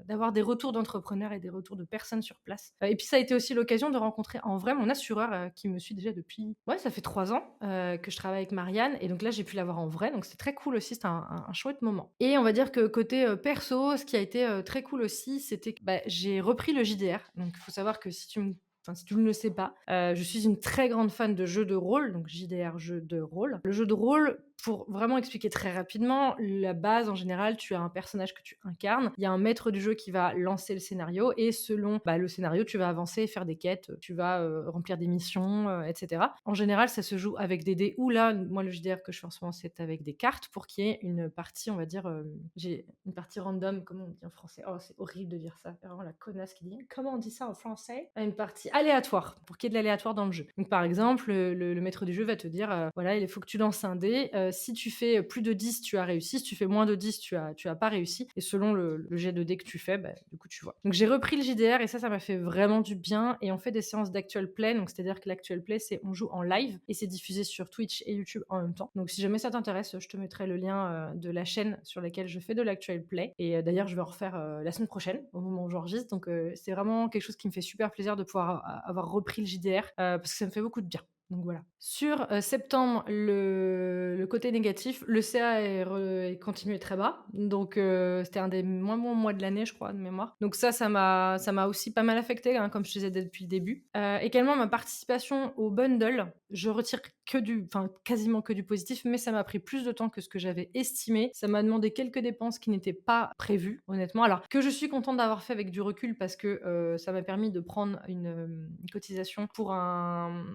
d'avoir des retours d'entrepreneurs et des retours de personnes sur place. Et puis ça a été aussi l'occasion de rencontrer en vrai mon assureur qui me suit déjà depuis... Ouais, ça fait 3 ans que je travaille avec Marianne, et donc là j'ai pu la voir en vrai, donc c'était très cool aussi, c'était un chouette moment. Et on va dire que côté perso, ce qui a été très cool aussi, c'était que j'ai repris le JDR. Donc il faut savoir que si tu ne le sais pas, je suis une très grande fan de jeux de rôle, donc JDR, jeu de rôle. Le jeu de rôle, pour vraiment expliquer très rapidement, la base en général, tu as un personnage que tu incarnes, il y a un maître du jeu qui va lancer le scénario, et selon le scénario, tu vas avancer, faire des quêtes, tu vas remplir des missions, etc. En général, ça se joue avec des dés, ou là, moi le JDR que je fais en ce moment, c'est avec des cartes, pour qu'il y ait une partie, on va dire, j'ai une partie random, comment on dit en français? Oh, c'est horrible de dire ça, c'est vraiment la connasse qui dit, comment on dit ça en français? Une partie aléatoire, pour qu'il y ait de l'aléatoire dans le jeu. Donc par exemple, le maître du jeu va te dire, voilà, il faut que tu lances un dé, si tu fais plus de 10, tu as réussi, si tu fais moins de 10, tu as pas réussi, et selon le jet de dé que tu fais, du coup tu vois. Donc j'ai repris le JDR et ça m'a fait vraiment du bien, et on fait des séances d'actual play, donc c'est-à-dire que l'actual play, c'est on joue en live et c'est diffusé sur Twitch et YouTube en même temps. Donc si jamais ça t'intéresse, je te mettrai le lien de la chaîne sur laquelle je fais de l'actual play, et d'ailleurs je vais en refaire la semaine prochaine au moment où j'enregistre, donc c'est vraiment quelque chose qui me fait super plaisir de pouvoir avoir repris le JDR, parce que ça me fait beaucoup de bien. Donc voilà. Sur septembre, le côté négatif, le CA est continué très bas. Donc c'était un des moins bons mois de l'année, je crois, de mémoire. Donc ça m'a aussi pas mal affecté, hein, comme je disais depuis le début. Également, ma participation au bundle, je retire quasiment que du positif, mais ça m'a pris plus de temps que ce que j'avais estimé. Ça m'a demandé quelques dépenses qui n'étaient pas prévues, honnêtement. Alors que je suis contente d'avoir fait avec du recul, parce que ça m'a permis de prendre une cotisation pour un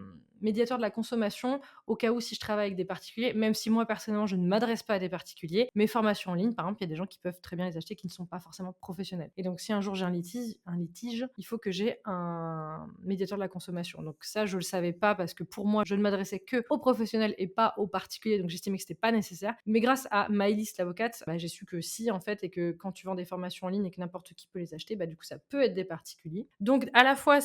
médiateur de la consommation, au cas où si je travaille avec des particuliers, même si moi personnellement je ne m'adresse pas à des particuliers, mes formations en ligne, par exemple, il y a des gens qui peuvent très bien les acheter qui ne sont pas forcément professionnels. Et donc si un jour j'ai un litige, il faut que j'ai un médiateur de la consommation. Donc ça, je le savais pas, parce que pour moi, je ne m'adressais que que aux professionnels et pas aux particuliers, donc j'estimais que c'était pas nécessaire. Mais grâce à Maëlys l'avocate, j'ai su que si en fait, et que quand tu vends des formations en ligne et que n'importe qui peut les acheter, du coup ça peut être des particuliers. Donc à la fois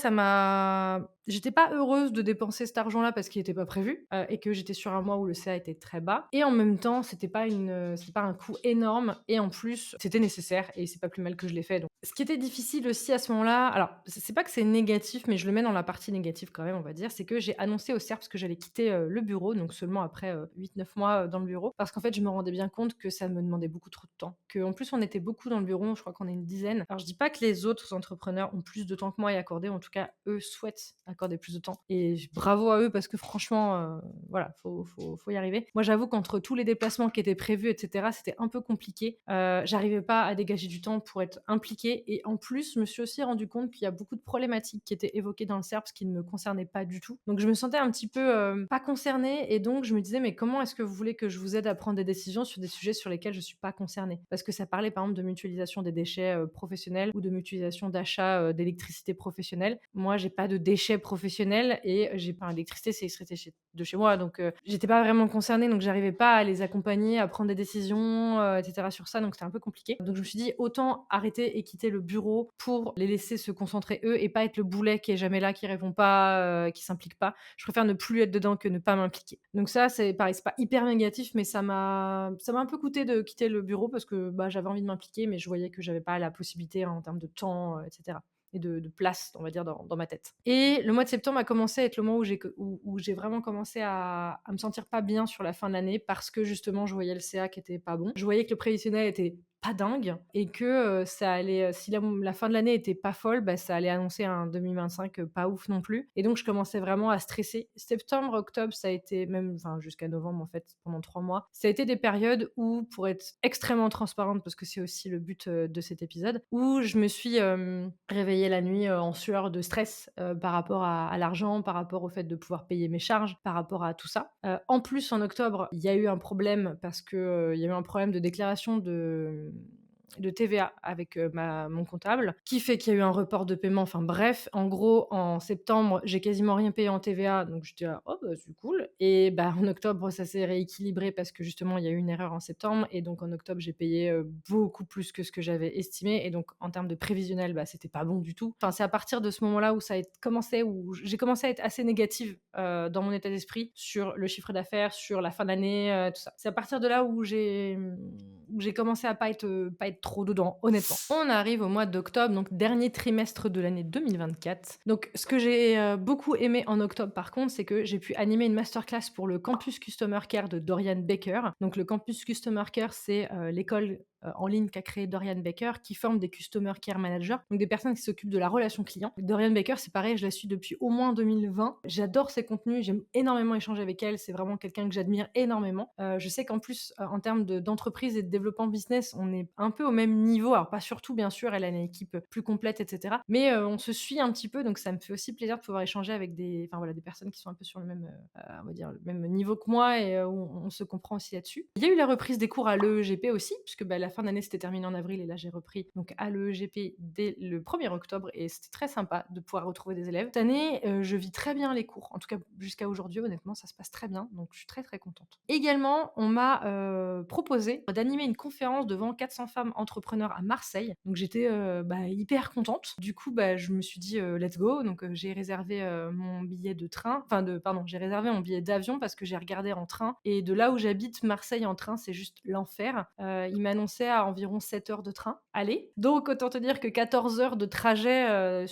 j'étais pas heureuse de dépenser cet argent-là parce qu'il était pas prévu, et que j'étais sur un mois où le CA était très bas, et en même temps c'était pas un coût énorme, et en plus c'était nécessaire, et c'est pas plus mal que je l'ai fait. Donc ce qui était difficile aussi à ce moment-là, alors c'est pas que c'est négatif, mais je le mets dans la partie négative quand même, on va dire, c'est que j'ai annoncé au CERPS que j'allais quitter, le bureau, donc seulement après, 8-9 mois, dans le bureau. Parce qu'en fait, je me rendais bien compte que ça me demandait beaucoup trop de temps. Qu'en plus, on était beaucoup dans le bureau, je crois qu'on est une dizaine. Alors je dis pas que les autres entrepreneurs ont plus de temps que moi à y accorder, en tout cas, eux souhaitent accorder plus de temps. Et bravo à eux parce que franchement, voilà, faut y arriver. Moi, j'avoue qu'entre tous les déplacements qui étaient prévus, et cetera, c'était un peu compliqué. J'arrivais pas à dégager du temps pour être impliquée, et en plus, je me suis aussi rendu compte qu'il y a beaucoup de problématiques qui étaient évoquées dans le CERPS qui ne me concernaient pas du tout. Donc je me sentais un petit peu, pas concernée, et donc je me disais: «Mais comment est-ce que vous voulez que je vous aide à prendre des décisions sur des sujets sur lesquels je suis pas concernée?» Parce que ça parlait par exemple de mutualisation des déchets, professionnels, ou de mutualisation d'achat, d'électricité professionnelle. Moi, j'ai pas de déchets professionnels, et j'ai pas l'électricité, c'est extrait de chez moi, donc j'étais pas vraiment concernée, donc j'arrivais pas à les accompagner, à prendre des décisions, et cetera sur ça, donc c'était un peu compliqué. Donc je me suis dit: «Autant arrêter et quitter le bureau pour les laisser se concentrer eux, et pas être le boulet qui est jamais là, qui répond pas, qui s'implique pas. Je préfère ne plus être dedans que ne pas m'impliquer». Donc ça, c'est pareil, c'est pas hyper négatif, mais ça m'a un peu coûté de quitter le bureau parce que, j'avais envie de m'impliquer, mais je voyais que j'avais pas la possibilité en termes de temps, et cetera, et de place, on va dire, dans ma tête. Et le mois de septembre a commencé à être le mois où j'ai vraiment commencé à me sentir pas bien sur la fin de l'année, parce que justement, je voyais le CA qui était pas bon. Je voyais que le prévisionnel était pas dingue, et que, ça allait, si la fin de l'année était pas folle, ça allait annoncer un 2025, pas ouf non plus, et donc je commençais vraiment à stresser. Septembre, octobre, ça a été même, enfin jusqu'à novembre en fait, pendant 3 mois, ça a été des périodes où, pour être extrêmement transparente, parce que c'est aussi le but, de cet épisode, où je me suis, réveillée la nuit, en sueur de stress, par rapport à l'argent, par rapport au fait de pouvoir payer mes charges, par rapport à tout ça. En plus, en octobre, il y a eu un problème parce que, il y a eu un problème de déclaration de TVA avec, mon comptable, qui fait qu'il y a eu un report de paiement. Enfin bref, en gros, en septembre, j'ai quasiment rien payé en TVA, donc j'étais là: «Oh c'est cool», et en octobre, ça s'est rééquilibré parce que justement, il y a eu une erreur en septembre, et donc en octobre, j'ai payé, beaucoup plus que ce que j'avais estimé, et donc en termes de prévisionnel, c'était pas bon du tout. Enfin, c'est à partir de ce moment-là où j'ai commencé à être assez négative, dans mon état d'esprit sur le chiffre d'affaires, sur la fin d'année, tout ça. C'est à partir de là où j'ai commencé à pas être trop dedans, honnêtement. On arrive au mois d'octobre, donc dernier trimestre de l'année 2024. Donc ce que j'ai, beaucoup aimé en octobre par contre, c'est que j'ai pu animer une masterclass pour le Campus Customer Care de Dorian Baker. Donc le Campus Customer Care, c'est, l'école, en ligne qu'a créé Dorian Baker, qui forme des Customer Care Managers, donc des personnes qui s'occupent de la relation client. Dorian Baker, c'est pareil, je la suis depuis au moins 2020. J'adore ses contenus, j'aime énormément échanger avec elle, c'est vraiment quelqu'un que j'admire énormément. Je sais qu'en plus, en termes d'entreprise et de développement business, on est un peu au même niveau. Alors pas surtout, bien sûr, elle a une équipe plus complète, et cetera. Mais on se suit un petit peu, donc ça me fait aussi plaisir de pouvoir échanger avec des personnes qui sont un peu sur le même, on va dire, le même niveau que moi, et où on se comprend aussi là-dessus. Il y a eu la reprise des cours à l'EEGP aussi, puisque la fin d'année s'était terminée en avril, et là j'ai repris donc à l'EEGP dès le 1er octobre, et c'était très sympa de pouvoir retrouver des élèves. Cette année, je vis très bien les cours, en tout cas jusqu'à aujourd'hui, honnêtement, ça se passe très bien, donc je suis très très contente. Également, on m'a proposé d'animer une conférence devant 400 femmes entrepreneurs à Marseille, donc j'étais hyper contente. Du coup, je me suis dit let's go, donc j'ai réservé mon billet de train, j'ai réservé mon billet d'avion parce que j'ai regardé en train, et de là où j'habite, Marseille en train, c'est juste l'enfer. Il m'annonçait à environ 7 heures de train aller, donc autant te dire que 14 heures de trajet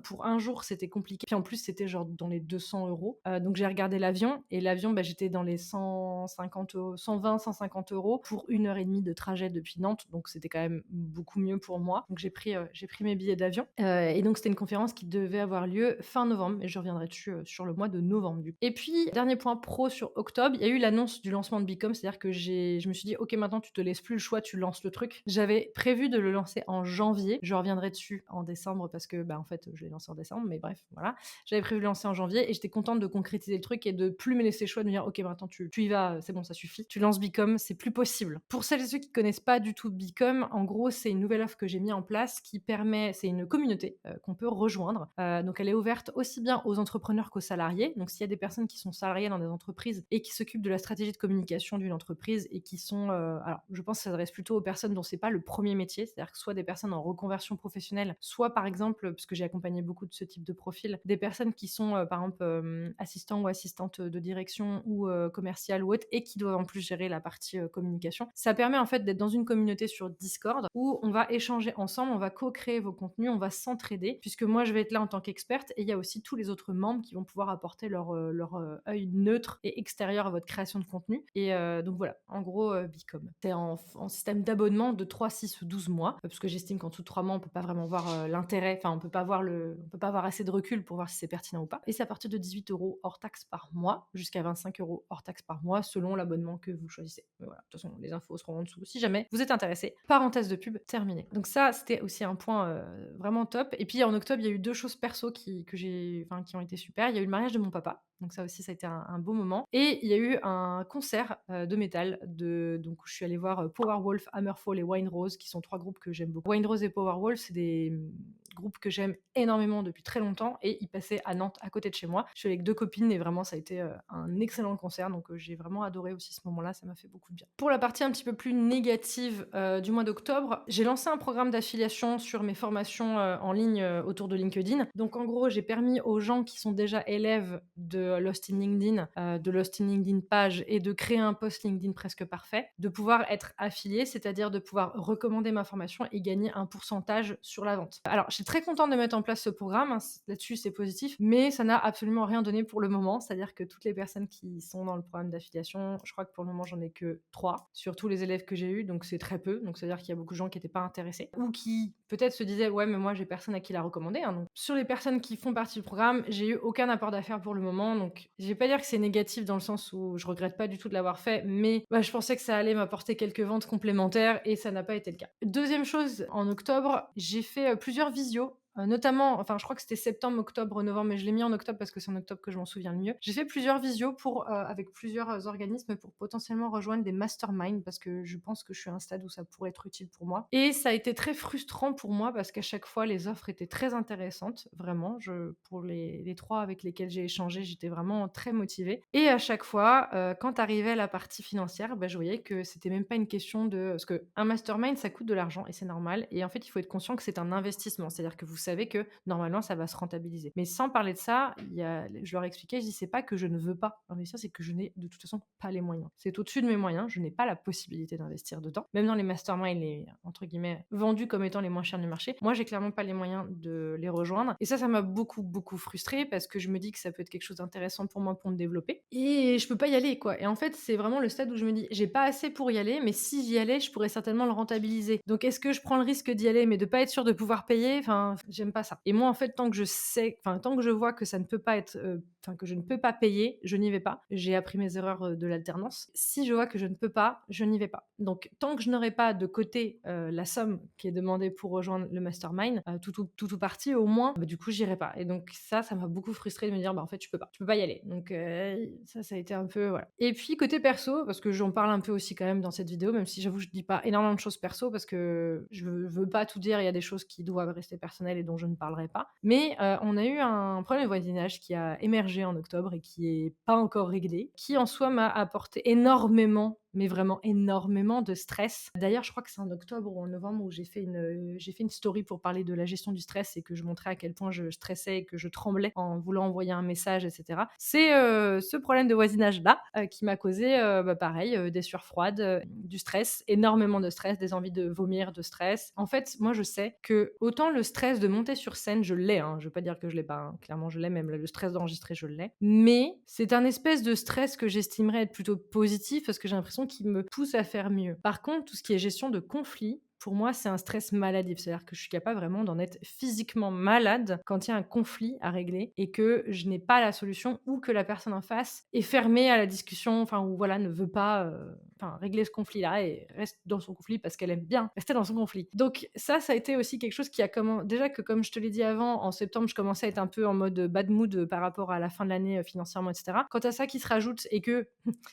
pour un jour, c'était compliqué. Puis en plus, c'était genre dans les 200 €. Donc j'ai regardé l'avion, et l'avion, j'étais dans les 120-150 € pour 1 heure et demie de trajet depuis Nantes, donc c'était quand même beaucoup mieux pour moi. Donc j'ai pris mes billets d'avion, et donc c'était une conférence qui devait avoir lieu fin novembre, et je reviendrai dessus sur le mois de novembre du coup. Et puis, dernier point pro sur octobre, il y a eu l'annonce du lancement de Bicom, c'est-à-dire que je me suis dit: «OK, maintenant tu te laisses plus le choix, tu lances lance le truc. J'avais prévu de le lancer en janvier. Je reviendrai dessus en décembre parce que, en fait, je l'ai lancé en décembre, mais bref, voilà. J'avais prévu de le lancer en janvier et j'étais contente de concrétiser le truc et de plus me laisser le choix de me dire: «OK, maintenant tu y vas, c'est bon, ça suffit. Tu lances Bicom, c'est plus possible». Pour celles et ceux qui connaissent pas du tout Bicom, en gros, c'est une nouvelle offre que j'ai mis en place qui permet c'est une communauté, qu'on peut rejoindre. Donc elle est ouverte aussi bien aux entrepreneurs qu'aux salariés. Donc s'il y a des personnes qui sont salariées dans des entreprises et qui s'occupent de la stratégie de communication d'une entreprise et qui sont, alors je pense que ça s'adresse plutôt aux personnes dont c'est pas le premier métier, c'est-à-dire que soit des personnes en reconversion professionnelle, soit par exemple, parce que j'ai accompagné beaucoup de ce type de profil, des personnes qui sont, par exemple, assistants ou assistantes de direction ou commerciales ou autres et qui doivent en plus gérer la partie communication. Ça permet en fait d'être dans une communauté sur Discord où on va échanger ensemble, on va co-créer vos contenus, on va s'entraider, puisque moi je vais être là en tant qu'experte et il y a aussi tous les autres membres qui vont pouvoir apporter leur œil neutre et extérieur à votre création de contenu. Et donc voilà, en gros, Bicom. C'est en système d'abonnement de 3, 6 ou 12 mois, parce que j'estime qu'en dessous de 3 mois, on peut pas vraiment voir l'intérêt, enfin on peut pas avoir assez de recul pour voir si c'est pertinent ou pas. Et c'est à partir de 18 € hors taxe par mois, jusqu'à 25 € hors taxe par mois, selon l'abonnement que vous choisissez. Mais voilà, de toute façon, les infos seront en dessous si jamais vous êtes intéressé. Parenthèse de pub terminée. Donc ça, c'était aussi un point vraiment top. Et puis en octobre, il y a eu 2 choses perso qui ont été super. Il y a eu le mariage de mon papa. Donc ça aussi, ça a été un beau moment. Et il y a eu un concert de métal donc je suis allée voir Powerwolf, Hammerfall et Wine Rose, qui sont 3 groupes que j'aime beaucoup. Wine Rose et Powerwolf, c'est des groupes que j'aime énormément depuis très longtemps et ils passaient à Nantes, à côté de chez moi. Je suis avec 2 copines et vraiment ça a été un excellent concert. Donc j'ai vraiment adoré aussi ce moment-là, ça m'a fait beaucoup de bien. Pour la partie un petit peu plus négative du mois d'octobre, j'ai lancé un programme d'affiliation sur mes formations en ligne autour de LinkedIn. Donc en gros, j'ai permis aux gens qui sont déjà élèves de Lost in LinkedIn, de Lost in LinkedIn page et de créer un post LinkedIn presque parfait, de pouvoir être affilié, c'est-à-dire de pouvoir recommander ma formation et gagner un pourcentage sur la vente. Alors, je suis très contente de mettre en place ce programme, hein, là-dessus c'est positif, mais ça n'a absolument rien donné pour le moment, c'est-à-dire que toutes les personnes qui sont dans le programme d'affiliation, je crois que pour le moment j'en ai que 3 sur tous les élèves que j'ai eus, donc c'est très peu, donc c'est-à-dire qu'il y a beaucoup de gens qui n'étaient pas intéressés, ou qui peut-être se disaient ouais mais moi j'ai personne à qui la recommander, hein. Donc, sur les personnes qui font partie du programme, j'ai eu aucun apport d'affaires pour le moment, donc je vais pas dire que c'est négatif dans le sens où je regrette pas du tout de l'avoir fait, mais je pensais que ça allait m'apporter quelques ventes complémentaires et ça n'a pas été le cas. Deuxième chose, en octobre, j'ai fait plusieurs visios. Notamment, enfin je crois que c'était septembre, octobre, novembre, mais je l'ai mis en octobre parce que c'est en octobre que je m'en souviens le mieux. J'ai fait plusieurs visios avec plusieurs organismes pour potentiellement rejoindre des masterminds parce que je pense que je suis à un stade où ça pourrait être utile pour moi. Et ça a été très frustrant pour moi parce qu'à chaque fois les offres étaient très intéressantes, vraiment. Pour les 3 avec lesquels j'ai échangé, j'étais vraiment très motivée. Et à chaque fois, quand arrivait la partie financière, je voyais que c'était même pas une question de... Parce qu'un mastermind, ça coûte de l'argent et c'est normal. Et en fait, il faut être conscient que c'est un investissement. C'est-à-dire que vous savez que normalement, ça va se rentabiliser. Mais sans parler de ça, je leur expliquais, je dis, c'est pas que je ne veux pas investir, c'est que je n'ai de toute façon pas les moyens. C'est au-dessus de mes moyens, je n'ai pas la possibilité d'investir dedans. Même dans les masterminds, les, entre guillemets, vendus comme étant les moins chers du marché, moi, j'ai clairement pas les moyens de les rejoindre. Et ça m'a beaucoup, beaucoup frustrée parce que je me dis que ça peut être quelque chose d'intéressant pour moi pour me développer. Et je peux pas y aller, quoi. Et en fait, c'est vraiment le stade où je me dis, j'ai pas assez pour y aller, mais si j'y allais, je pourrais certainement le rentabiliser. Donc, est-ce que je prends le risque d'y aller, mais de pas être sûr de pouvoir payer? Enfin, j'aime pas ça. Et moi, en fait, tant que je vois que ça ne peut pas être, que je ne peux pas payer, je n'y vais pas. J'ai appris mes erreurs de l'alternance. Si je vois que je ne peux pas, je n'y vais pas. Donc, tant que je n'aurai pas de côté la somme qui est demandée pour rejoindre le mastermind, tout ou partie, au moins, du coup, j'irai pas. Et donc, ça m'a beaucoup frustrée de me dire, en fait, tu peux pas y aller. Donc, ça a été un peu, voilà. Et puis, côté perso, parce que j'en parle un peu aussi quand même dans cette vidéo, même si j'avoue, je dis pas énormément de choses perso parce que je veux pas tout dire. Il y a des choses qui doivent rester personnelles et dont je ne parlerai pas. Mais on a eu un problème de voisinage qui a émergé en octobre et qui est pas encore réglé, qui en soi m'a apporté énormément, mais vraiment énormément de stress. D'ailleurs, je crois que c'est en octobre ou en novembre où j'ai fait une story pour parler de la gestion du stress et que je montrais à quel point je stressais et que je tremblais en voulant envoyer un message, etc. C'est ce problème de voisinage-là qui m'a causé, pareil, des sueurs froides, du stress, énormément de stress, des envies de vomir, de stress. En fait, moi, je sais que autant le stress de monter sur scène, je l'ai, hein, je veux pas dire que je l'ai pas, hein, clairement je l'ai, même le stress d'enregistrer, je l'ai. Mais c'est un espèce de stress que j'estimerais être plutôt positif parce que j'ai l'impression qu'il me pousse à faire mieux. Par contre, tout ce qui est gestion de conflit, pour moi, c'est un stress maladif. C'est-à-dire que je suis capable vraiment d'en être physiquement malade quand il y a un conflit à régler et que je n'ai pas la solution ou que la personne en face est fermée à la discussion, enfin, ou voilà, ne veut pas régler ce conflit-là et reste dans son conflit parce qu'elle aime bien rester dans son conflit. Donc ça a été aussi quelque chose qui a déjà que comme je te l'ai dit avant, en septembre, je commençais à être un peu en mode bad mood par rapport à la fin de l'année financièrement, etc. Quand à ça qui se rajoute et que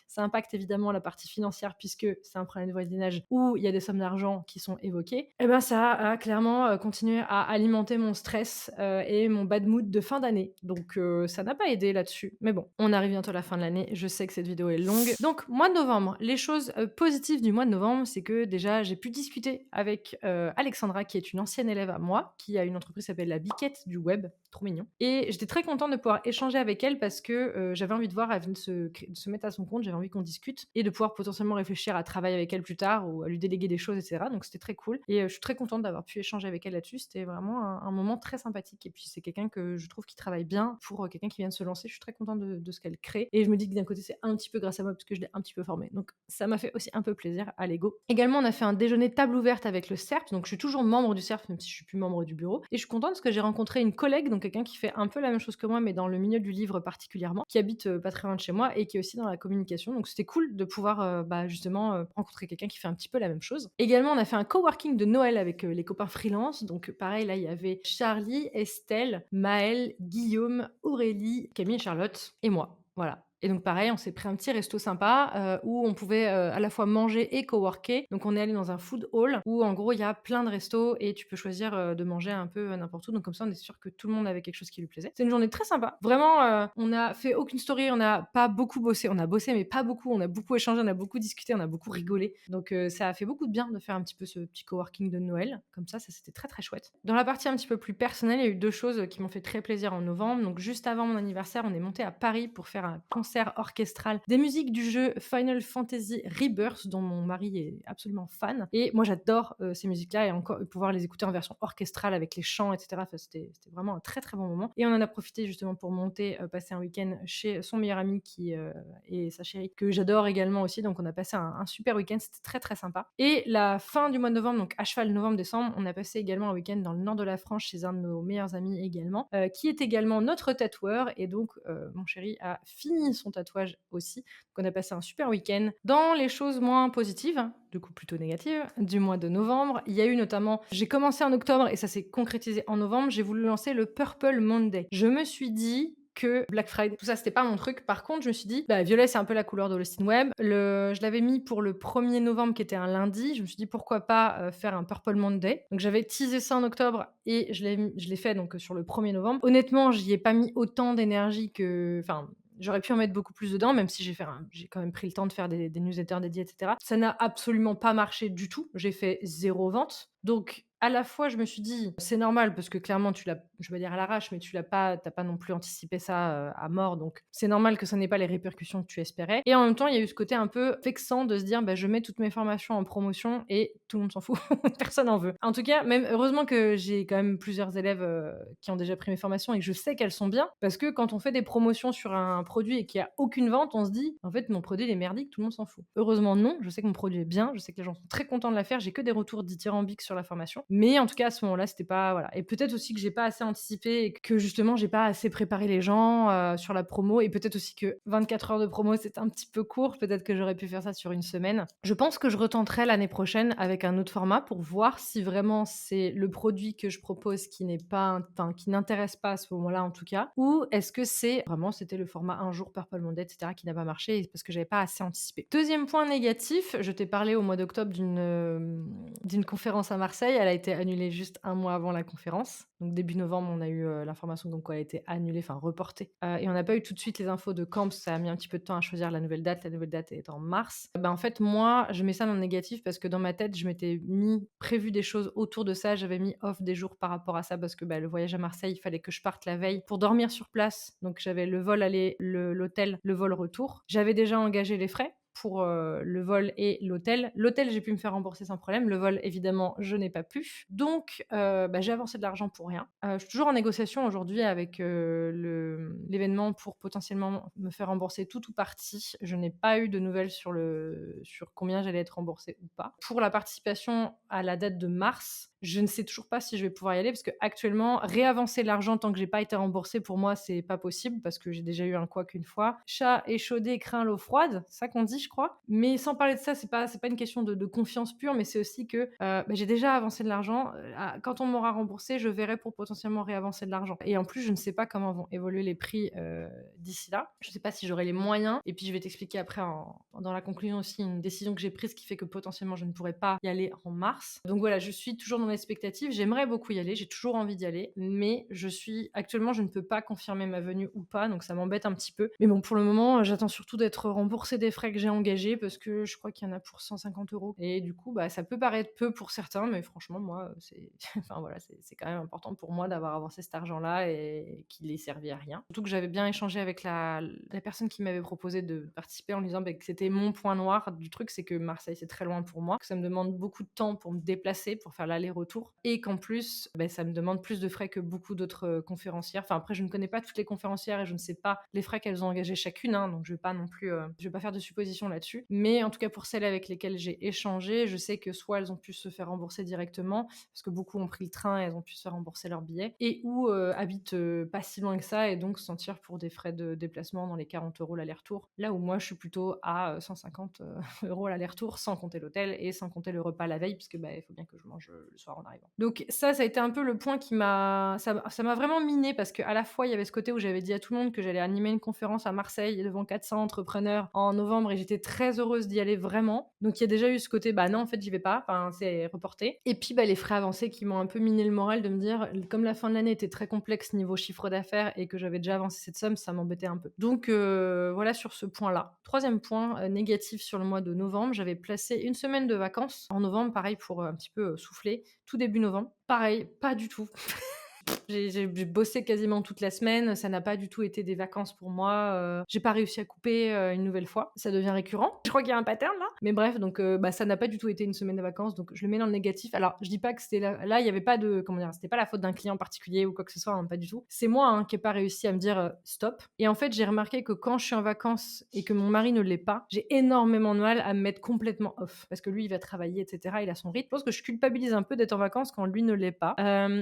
ça impacte évidemment la partie financière puisque c'est un problème de voisinage où il y a des sommes d'argent qui sont évoquées, et ben ça a clairement continué à alimenter mon stress et mon bad mood de fin d'année. Donc ça n'a pas aidé là-dessus. Mais bon, on arrive bientôt à la fin de l'année. Je sais que cette vidéo est longue. Donc mois de novembre, les choses positives du mois de novembre, c'est que déjà j'ai pu discuter avec Alexandra, qui est une ancienne élève à moi, qui a une entreprise qui s'appelle La Biquette du Web, trop mignon. Et j'étais très contente de pouvoir échanger avec elle parce que j'avais envie de voir, elle vient de se mettre à son compte, j'avais envie qu'on discute et de pouvoir potentiellement réfléchir à travailler avec elle plus tard ou à lui déléguer des choses, etc. Donc c'était très cool. Et je suis très contente d'avoir pu échanger avec elle là-dessus. C'était vraiment un moment très sympathique. Et puis c'est quelqu'un que je trouve qui travaille bien pour quelqu'un qui vient de se lancer. Je suis très contente de ce qu'elle crée. Et je me dis que d'un côté, c'est un petit peu grâce à moi parce que je l'ai un petit peu formée. Donc ça m'a fait aussi un peu plaisir à l'ego. Également, on a fait un déjeuner table ouverte avec le CERF. Donc je suis toujours membre du CERF, même si je suis plus membre du bureau. Et je suis contente parce que j'ai rencontré une collègue, donc quelqu'un qui fait un peu la même chose que moi, mais dans le milieu du livre particulièrement, qui habite pas très loin de chez moi et qui est aussi dans la communication. Donc c'était cool de pouvoir justement rencontrer quelqu'un qui fait un petit peu la même chose. Également, on a fait un coworking de Noël avec les copains freelance. Donc pareil, là, il y avait Charlie, Estelle, Maëlle, Guillaume, Aurélie, Camille et Charlotte et moi. Voilà. Et donc pareil, on s'est pris un petit resto sympa où on pouvait à la fois manger et coworker. Donc on est allé dans un food hall où en gros il y a plein de restos et tu peux choisir de manger un peu n'importe où. Donc comme ça on est sûr que tout le monde avait quelque chose qui lui plaisait. C'est une journée très sympa. Vraiment, on a fait aucune story, on n'a pas beaucoup bossé. On a bossé mais pas beaucoup. On a beaucoup échangé, on a beaucoup discuté, on a beaucoup rigolé. Donc ça a fait beaucoup de bien de faire un petit peu ce petit coworking de Noël. Comme ça c'était très très chouette. Dans la partie un petit peu plus personnelle, il y a eu deux choses qui m'ont fait très plaisir en novembre. Donc juste avant mon anniversaire, on est monté à Paris pour faire un concert orchestral des musiques du jeu Final Fantasy Rebirth dont mon mari est absolument fan. Et moi j'adore ces musiques-là et encore pouvoir les écouter en version orchestrale avec les chants, etc. Enfin, c'était vraiment un très très bon moment. Et on en a profité justement pour monter, passer un week-end chez son meilleur ami et sa chérie que j'adore également aussi. Donc on a passé un super week-end, c'était très très sympa. Et la fin du mois de novembre, donc à cheval novembre-décembre, on a passé également un week-end dans le nord de la France chez un de nos meilleurs amis également, qui est également notre tatoueur. Et donc mon chéri a fini son tatouage aussi. Donc on a passé un super week-end. Dans les choses moins positives, du coup plutôt négatives, du mois de novembre, il y a eu notamment, j'ai commencé en octobre et ça s'est concrétisé en novembre, j'ai voulu lancer le Purple Monday. Je me suis dit que Black Friday, tout ça c'était pas mon truc. Par contre, je me suis dit, violet c'est un peu la couleur de l'Austin Web. Je l'avais mis pour le 1er novembre qui était un lundi. Je me suis dit pourquoi pas faire un Purple Monday. Donc j'avais teasé ça en octobre et je l'ai fait donc sur le 1er novembre. Honnêtement, j'y ai pas mis autant d'énergie que, enfin, j'aurais pu en mettre beaucoup plus dedans, même si j'ai quand même pris le temps de faire des newsletters dédiés, etc. Ça n'a absolument pas marché du tout. J'ai fait 0 vente. Donc, à la fois, je me suis dit, c'est normal parce que clairement, je vais dire à l'arrache, mais t'as pas non plus anticipé ça à mort. Donc, c'est normal que ça n'ait pas les répercussions que tu espérais. Et en même temps, il y a eu ce côté un peu vexant de se dire, je mets toutes mes formations en promotion et tout le monde s'en fout. Personne en veut. En tout cas, même heureusement que j'ai quand même plusieurs élèves qui ont déjà pris mes formations et que je sais qu'elles sont bien. Parce que quand on fait des promotions sur un produit et qu'il n'y a aucune vente, on se dit, en fait, mon produit il est merdique, tout le monde s'en fout. Heureusement, non. Je sais que mon produit est bien. Je sais que les gens sont très contents de la faire. J'ai que des retours dithyrambiques sur la formation. Mais en tout cas, à ce moment-là, c'était pas, voilà. Et peut-être aussi que j'ai pas assez anticipé et que justement, j'ai pas assez préparé les gens sur la promo. Et peut-être aussi que 24 heures de promo, c'est un petit peu court. Peut-être que j'aurais pu faire ça sur une semaine. Je pense que je retenterai l'année prochaine avec un autre format pour voir si vraiment c'est le produit que je propose qui n'intéresse pas à ce moment-là, en tout cas. Ou est-ce que c'était le format un jour Purple Monday, etc., qui n'a pas marché parce que j'avais pas assez anticipé. Deuxième point négatif, je t'ai parlé au mois d'octobre d'une conférence à Marseille. Elle a été annulée juste un mois avant la conférence. Donc début novembre, on a eu l'information comme quoi elle a été annulée, enfin reportée. Et on n'a pas eu tout de suite les infos de quand, parce que ça a mis un petit peu de temps à choisir la nouvelle date. La nouvelle date est en mars. En fait, moi, je mets ça dans le négatif parce que dans ma tête, je m'étais prévu des choses autour de ça. J'avais mis off des jours par rapport à ça parce que le voyage à Marseille, il fallait que je parte la veille pour dormir sur place. Donc j'avais le vol aller, l'hôtel, le vol retour. J'avais déjà engagé les frais pour le vol et l'hôtel. L'hôtel, j'ai pu me faire rembourser sans problème. Le vol, évidemment, je n'ai pas pu. Donc, j'ai avancé de l'argent pour rien. Je suis toujours en négociation aujourd'hui avec l'événement pour potentiellement me faire rembourser tout ou partie. Je n'ai pas eu de nouvelles sur combien j'allais être remboursée ou pas. Pour la participation à la date de mars, Je ne sais toujours pas si je vais pouvoir y aller parce qu'actuellement, réavancer l'argent tant que j'ai pas été remboursée, pour moi, c'est pas possible parce que j'ai déjà eu un couac une fois. Chat échaudé craint l'eau froide, c'est ça qu'on dit, je crois. Mais sans parler de ça, c'est pas une question de confiance pure, mais c'est aussi que, j'ai déjà avancé de l'argent, quand on m'aura remboursé, je verrai pour potentiellement réavancer de l'argent et en plus, je ne sais pas comment vont évoluer les prix, d'ici là. Je sais pas si j'aurai les moyens et puis je vais t'expliquer après dans la conclusion aussi une décision que j'ai prise qui fait que potentiellement je ne pourrai pas y aller en mars. Donc voilà, je suis toujours dans l'expectative. J'aimerais beaucoup y aller, j'ai toujours envie d'y aller, mais actuellement, je ne peux pas confirmer ma venue ou pas, donc ça m'embête un petit peu. Mais bon, pour le moment, j'attends surtout d'être remboursée des frais que j'ai engagés parce que je crois qu'il y en a pour 150 € et du coup, bah, ça peut paraître peu pour certains, mais franchement, moi, c'est enfin voilà, c'est quand même important pour moi d'avoir avancé cet argent-là et qu'il ait servi à rien. Surtout que j'avais bien échangé avec la personne qui m'avait proposé de participer en lui disant, que c'était mon point noir du truc, c'est que Marseille, c'est très loin pour moi, que ça me demande beaucoup de temps pour me déplacer, pour faire l'aller-retour et qu'en plus, ça me demande plus de frais que beaucoup d'autres, conférencières. Enfin après, je ne connais pas toutes les conférencières et je ne sais pas les frais qu'elles ont engagés chacune, hein, donc je vais pas non plus, je vais pas faire de suppositions là-dessus. Mais en tout cas, pour celles avec lesquelles j'ai échangé, je sais que soit elles ont pu se faire rembourser directement, parce que beaucoup ont pris le train et elles ont pu se faire rembourser leur billet, et ou habitent pas si loin que ça et donc se sentir pour des frais de déplacement dans les 40 € l'aller-retour. Là où moi, je suis plutôt à 150 € l'aller-retour, sans compter l'hôtel et sans compter le repas la veille, puisque il faut bien que je mange le soir en arrivant. Donc ça a été un peu le point ça m'a vraiment miné parce qu'à la fois, il y avait ce côté où j'avais dit à tout le monde que j'allais animer une conférence à Marseille devant 400 entrepreneurs en novembre et j'étais très heureuse d'y aller vraiment. Donc il y a déjà eu ce côté, non, en fait, j'y vais pas, enfin, c'est reporté. Et puis, les frais avancés qui m'ont un peu miné le moral de me dire, comme la fin de l'année était très complexe niveau chiffre d'affaires et que j'avais déjà avancé cette somme, ça m'embêtait un peu. Donc voilà sur ce point-là. Troisième point négatif sur le mois de novembre, j'avais placé une semaine de vacances en novembre, pareil pour un petit peu souffler, tout début novembre. Pareil, pas du tout. J'ai bossé quasiment toute la semaine, ça n'a pas du tout été des vacances pour moi, j'ai pas réussi à couper, une nouvelle fois. Ça devient récurrent. Je crois qu'il y a un pattern là. Mais bref, donc ça n'a pas du tout été une semaine de vacances, donc je le mets dans le négatif. Alors, je dis pas que c'était là, il y avait pas de comment dire? C'était pas la faute d'un client particulier ou quoi que ce soit, hein, pas du tout. C'est moi, hein, qui ai pas réussi à me dire, stop. Et en fait, j'ai remarqué que quand je suis en vacances et que mon mari ne l'est pas, j'ai énormément de mal à me mettre complètement off parce que lui, il va travailler et cetera, il a son rythme. Je pense que je culpabilise un peu d'être en vacances quand lui ne l'est pas.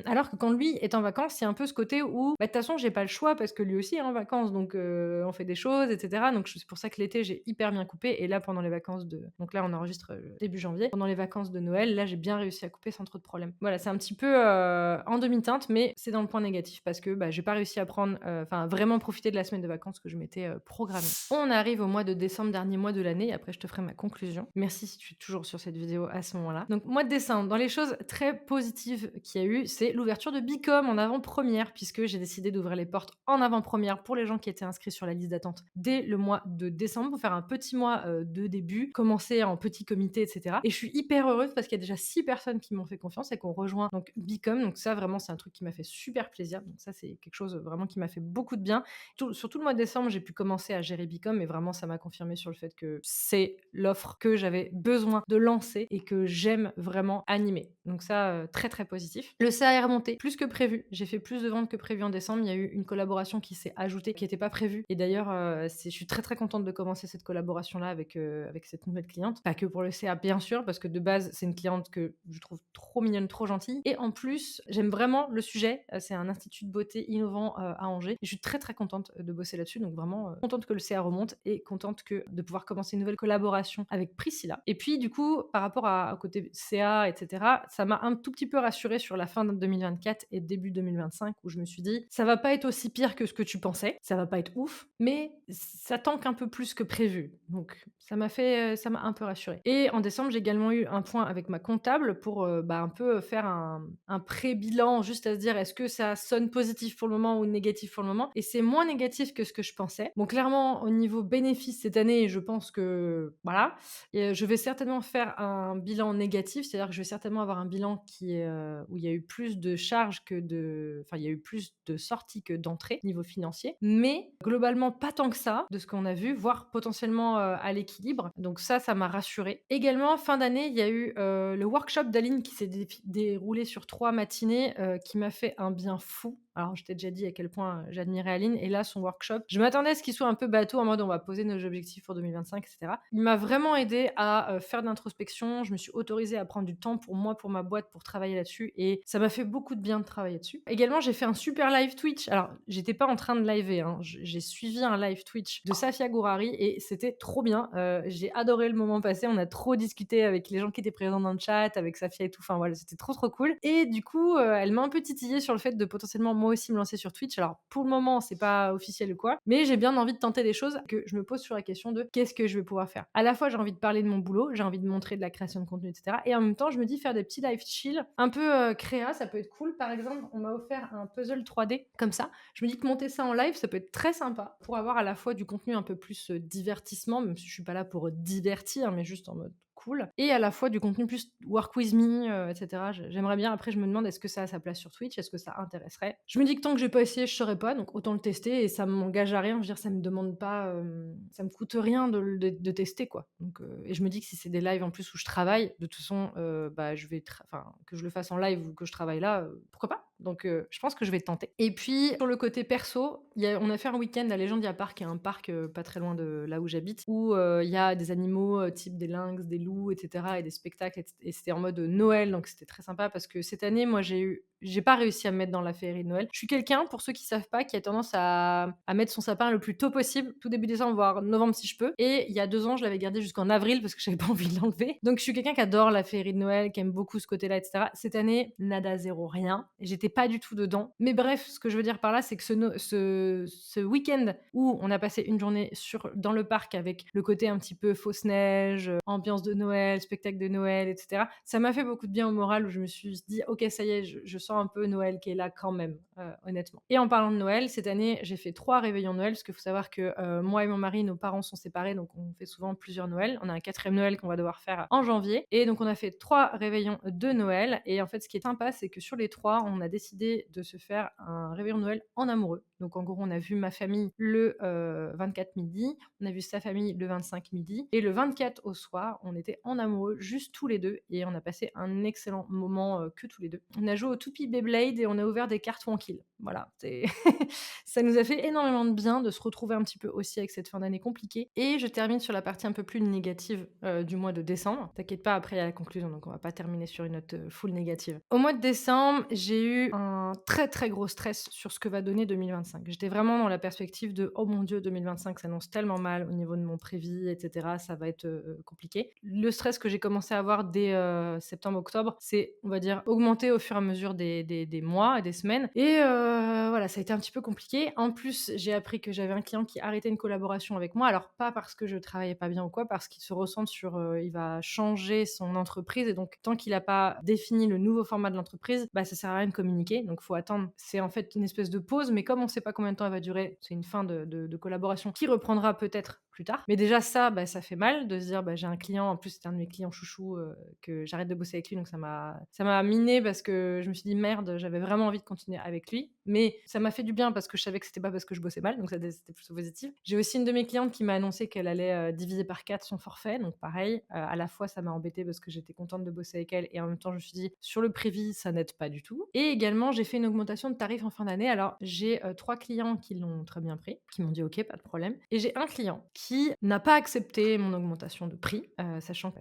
Alors que quand lui est en vacances, c'est un peu ce côté où, de toute façon, j'ai pas le choix parce que lui aussi est en vacances, donc on fait des choses, et cetera. Donc c'est pour ça que l'été, j'ai hyper bien coupé et là, pendant les vacances donc là, on enregistre, début janvier. Pendant les vacances de Noël, là, j'ai bien réussi à couper sans trop de problèmes. Voilà, c'est un petit peu, en demi-teinte, mais c'est dans le point négatif parce que, j'ai pas réussi à prendre, vraiment profiter de la semaine de vacances que je m'étais, programmée. On arrive au mois de décembre, dernier mois de l'année, et après je te ferai ma conclusion. Merci si tu es toujours sur cette vidéo à ce moment-là. Donc mois de décembre, dans les choses très positives qu'il y a eu, c'est l'ouverture de Bicom en avant-première, puisque j'ai décidé d'ouvrir les portes en avant-première pour les gens qui étaient inscrits sur la liste d'attente dès le mois de décembre, pour faire un petit mois de début, commencer en petit comité, etc. Et je suis hyper heureuse parce qu'il y a déjà 6 personnes qui m'ont fait confiance et qui ont rejoint donc Bicom. Donc ça, vraiment, c'est un truc qui m'a fait super plaisir. Donc ça, c'est quelque chose vraiment qui m'a fait beaucoup de bien. Sur tout le mois de décembre, j'ai pu commencer à gérer Bicom et vraiment, ça m'a confirmé sur le fait que c'est l'offre que j'avais besoin de lancer et que j'aime vraiment animer. Donc ça, très, très positif. Le CA est remonté plus que prévu. J'ai fait plus de ventes que prévu en décembre. Il y a eu une collaboration qui s'est ajoutée, qui n'était pas prévue. Et d'ailleurs, je suis très, très contente de commencer cette collaboration-là avec cette nouvelle cliente. Pas que pour le CA, bien sûr, parce que de base, c'est une cliente que je trouve trop mignonne, trop gentille. Et en plus, j'aime vraiment le sujet. C'est un institut de beauté innovant à Angers. Et je suis très, très contente de bosser là-dessus. Donc vraiment, contente que le CA remonte et contente de pouvoir commencer une nouvelle collaboration avec Priscilla. Et puis, du coup, par rapport au côté CA, etc., ça m'a un tout petit peu rassurée sur la fin de 2024 et début 2025, où je me suis dit, ça va pas être aussi pire que ce que tu pensais, ça va pas être ouf, mais ça tanque un peu plus que prévu. Donc, ça m'a un peu rassurée. Et en décembre, j'ai également eu un point avec ma comptable pour un peu faire un pré-bilan, juste à se dire, est-ce que ça sonne positif pour le moment ou négatif pour le moment? Et c'est moins négatif que ce que je pensais. Bon, clairement, au niveau bénéfice cette année, je pense que, voilà, et je vais certainement faire un bilan négatif, c'est-à-dire que je vais certainement avoir un bilan où il y a eu plus de charges il y a eu plus de sorties que d'entrées niveau financier, mais globalement pas tant que ça de ce qu'on a vu, voire potentiellement à l'équilibre. Donc ça m'a rassurée. Également, fin d'année, il y a eu le workshop d'Aline qui s'est déroulé sur 3 matinées, qui m'a fait un bien fou. Alors, je t'ai déjà dit à quel point, j'admirais Aline et là, son workshop, je m'attendais à ce qu'il soit un peu bateau en mode on va poser nos objectifs pour 2025 et cetera. Il m'a vraiment aidé à, faire de l'introspection. Je me suis autorisée à prendre du temps pour moi, pour ma boîte, pour travailler là-dessus et ça m'a fait beaucoup de bien de travailler dessus. Également, j'ai fait un super live Twitch. Alors, j'étais pas en train de liver, hein. J'ai suivi un live Twitch de Safia Gourari et c'était trop bien. J'ai adoré le moment passé. On a trop discuté avec les gens qui étaient présents dans le chat, avec Safia et tout. Enfin voilà, c'était trop, trop cool et du coup, elle m'a un peu titillée sur le fait de potentiellement moi aussi me lancer sur Twitch. Alors pour le moment, c'est pas officiel ou quoi, mais j'ai bien envie de tenter des choses que je me pose sur la question de qu'est-ce que je vais pouvoir faire. À la fois, j'ai envie de parler de mon boulot, j'ai envie de montrer de la création de contenu, etc. Et en même temps, je me dis faire des petits live chill, un peu créa, ça peut être cool. Par exemple, on m'a offert un puzzle 3D comme ça. Je me dis que monter ça en live, ça peut être très sympa pour avoir à la fois du contenu un peu plus divertissement, même si je suis pas là pour divertir, mais juste en mode cool, et à la fois du contenu plus work with me, etc. J'aimerais bien. Après, je me demande est-ce que ça a sa place sur Twitch, est-ce que ça intéresserait. Je me dis que tant que j'ai pas essayé, je saurais pas, donc autant le tester et ça m'engage à rien. Je veux dire, ça me demande pas, ça me coûte rien de tester quoi. Donc, et je me dis que si c'est des lives en plus où je travaille, de toute façon, bah, enfin, que je le fasse en live ou que je travaille là, pourquoi pas. Donc, je pense que je vais tenter. Et puis, sur le côté perso, on a fait un week-end à Légendia Park, qui est un parc pas très loin de là où j'habite, où il y a des animaux type des lynx, des loups, etc. et des spectacles. Et c'était en mode Noël, donc c'était très sympa parce que cette année, moi, j'ai pas réussi à me mettre dans la féerie de Noël. Je suis quelqu'un, pour ceux qui savent pas, qui a tendance à mettre son sapin le plus tôt possible, tout début décembre, voire novembre si je peux. Et il y a 2 ans, je l'avais gardé jusqu'en avril parce que j'avais pas envie de l'enlever. Donc je suis quelqu'un qui adore la féerie de Noël, qui aime beaucoup ce côté-là, etc. Cette année, nada, zéro, rien. J'étais pas du tout dedans. Mais bref, ce que je veux dire par là, c'est que ce week-end où on a passé une journée dans le parc avec le côté un petit peu fausse neige, ambiance de Noël, spectacle de Noël, etc. Ça m'a fait beaucoup de bien au moral où je me suis dit, ok, ça y est, je sens un peu Noël qui est là quand même, honnêtement. Et en parlant de Noël, cette année, j'ai fait 3 réveillons Noël, parce qu'il faut savoir que moi et mon mari, nos parents sont séparés, donc on fait souvent plusieurs Noëls. On a un 4e Noël qu'on va devoir faire en janvier. Et donc on a fait 3 réveillons de Noël. Et en fait, ce qui est sympa, c'est que sur les 3, on a décidé de se faire un réveillon Noël en amoureux. Donc en gros, on a vu ma famille le 24 midi, on a vu sa famille le 25 midi, et le 24 au soir, on était en amoureux, juste tous les deux, et on a passé un excellent moment que tous les deux. On a joué au Toupie Beyblade et on a ouvert des cartes tranquilles. Voilà, ça nous a fait énormément de bien de se retrouver un petit peu aussi avec cette fin d'année compliquée. Et je termine sur la partie un peu plus négative du mois de décembre. T'inquiète pas, après il y a la conclusion, donc on va pas terminer sur une note full négative. Au mois de décembre, j'ai eu un très très gros stress sur ce que va donner 2025. J'étais vraiment dans la perspective de oh mon dieu, 2025 s'annonce tellement mal au niveau de mon prévis, etc. Ça va être compliqué. Le stress que j'ai commencé à avoir dès septembre-octobre, c'est, on va dire, augmenté au fur et à mesure des mois et des semaines. Et voilà, ça a été un petit peu compliqué. En plus, j'ai appris que j'avais un client qui arrêtait une collaboration avec moi. Alors, pas parce que je travaillais pas bien ou quoi, parce qu'il se ressent sur... il va changer son entreprise. Et donc, tant qu'il n'a pas défini le nouveau format de l'entreprise, bah, ça sert à rien de communiquer. Donc, faut attendre. C'est en fait une espèce de pause. Mais comme on ne sait pas combien de temps elle va durer, c'est une fin de collaboration qui reprendra peut-être plus tard. Mais déjà ça, bah, ça fait mal de se dire bah, j'ai un client, en plus c'était un de mes clients chouchous, que j'arrête de bosser avec lui, donc ça m'a miné parce que je me suis dit merde, j'avais vraiment envie de continuer avec lui. Mais ça m'a fait du bien parce que je savais que c'était pas parce que je bossais mal, donc ça c'était plutôt positif. J'ai aussi une de mes clientes qui m'a annoncé qu'elle allait diviser par 4 son forfait, donc pareil, à la fois ça m'a embêté parce que j'étais contente de bosser avec elle et en même temps je me suis dit sur le prévis ça n'aide pas du tout. Et également j'ai fait une augmentation de tarifs en fin d'année. Alors j'ai 3 clients qui l'ont très bien pris, qui m'ont dit ok, pas de problème. Et j'ai un client qui n'a pas accepté mon augmentation de prix, sachant que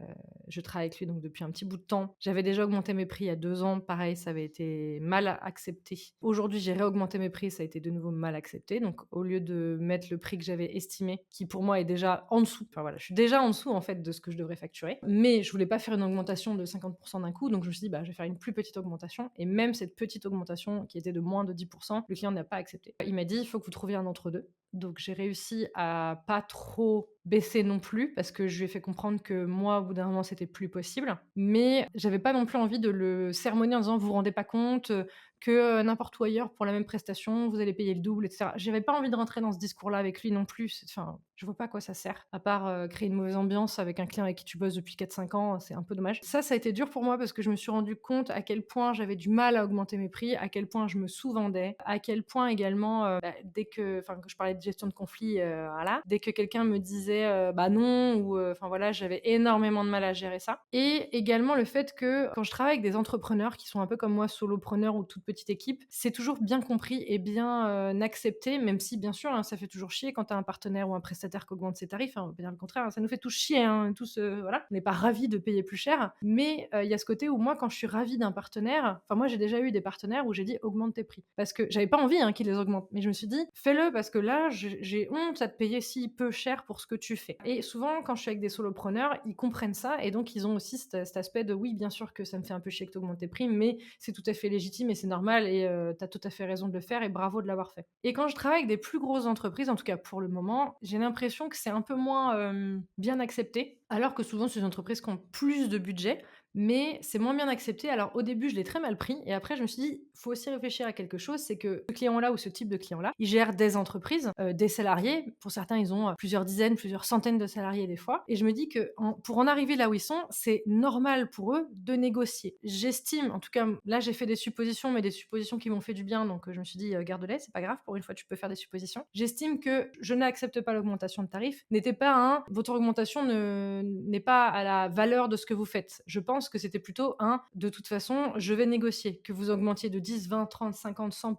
je travaille avec lui donc depuis un petit bout de temps. J'avais déjà augmenté mes prix il y a 2 ans, pareil, ça avait été mal accepté. Aujourd'hui, j'ai réaugmenté mes prix, ça a été de nouveau mal accepté. Donc au lieu de mettre le prix que j'avais estimé, qui pour moi est déjà en dessous, enfin voilà, je suis déjà en dessous en fait de ce que je devrais facturer, mais je voulais pas faire une augmentation de 50% d'un coup, donc je me suis dit bah je vais faire une plus petite augmentation, et même cette petite augmentation qui était de moins de 10%, le client n'a pas accepté. Il m'a dit il faut que vous trouviez un entre-deux. Donc j'ai réussi à pas trop baisser non plus parce que je lui ai fait comprendre que moi au bout d'un moment c'était plus possible, mais j'avais pas non plus envie de le sermonner en disant vous vous rendez pas compte que n'importe où ailleurs pour la même prestation vous allez payer le double, etc. J'avais pas envie de rentrer dans ce discours-là avec lui non plus. Enfin, je vois pas à quoi ça sert à part créer une mauvaise ambiance avec un client avec qui tu bosses depuis 4-5 ans, c'est un peu dommage. Ça a été dur pour moi parce que je me suis rendu compte à quel point j'avais du mal à augmenter mes prix, à quel point je me sous-vendais, à quel point également dès que je parlais de gestion de conflit, voilà, dès que quelqu'un me disait disais, bah, non ou enfin voilà, j'avais énormément de mal à gérer ça et également le fait que quand je travaille avec des entrepreneurs qui sont un peu comme moi, solopreneurs ou toute petite équipe, c'est toujours bien compris et bien, accepté, même si bien sûr, hein, ça fait toujours chier quand tu as un partenaire ou un prestataire qui augmente ses tarifs, hein, on va pas dire le contraire, hein, ça nous fait tous chier, hein, tous, voilà, on n'est pas ravis de payer plus cher, mais il y a ce côté où moi, quand je suis ravie d'un partenaire, enfin moi j'ai déjà eu des partenaires où j'ai dit: «Augmente tes prix». Parce que j'avais pas envie, hein, qu'ils les augmentent, mais je me suis dit: «Fais-le parce que là, j'ai honte à te payer si peu cher pour ce que tu fais». Et souvent, quand je suis avec des solopreneurs, ils comprennent ça et donc ils ont aussi cet aspect de: «Oui, bien sûr que ça me fait un peu chier que tu augmentes tes prix, mais c'est tout à fait légitime et c'est normal et tu as tout à fait raison de le faire et bravo de l'avoir fait». Et quand je travaille avec des plus grosses entreprises, en tout cas pour le moment, j'ai l'impression que c'est un peu moins, bien accepté, alors que souvent c'est des entreprises qui ont plus de budget, mais c'est moins bien accepté. Alors au début, je l'ai très mal pris et après je me suis dit: «Faut aussi réfléchir à quelque chose, c'est que ce client-là ou ce type de client-là, il gère des entreprises, des salariés. Pour certains, ils ont, plusieurs dizaines, plusieurs centaines de salariés des fois et je me dis que pour en arriver là où ils sont, c'est normal pour eux de négocier. J'estime, en tout cas, là j'ai fait des suppositions, mais des suppositions qui m'ont fait du bien, donc je me suis dit: «Garde-les, c'est pas grave, pour une fois tu peux faire des suppositions». J'estime que je n'accepte pas l'augmentation de tarifs n'était pas un: «Votre augmentation n'est pas à la valeur de ce que vous faites». Je pense que c'était plutôt un: «De toute façon, je vais négocier». Que vous augmentiez de 10, 20, 30, 50, 100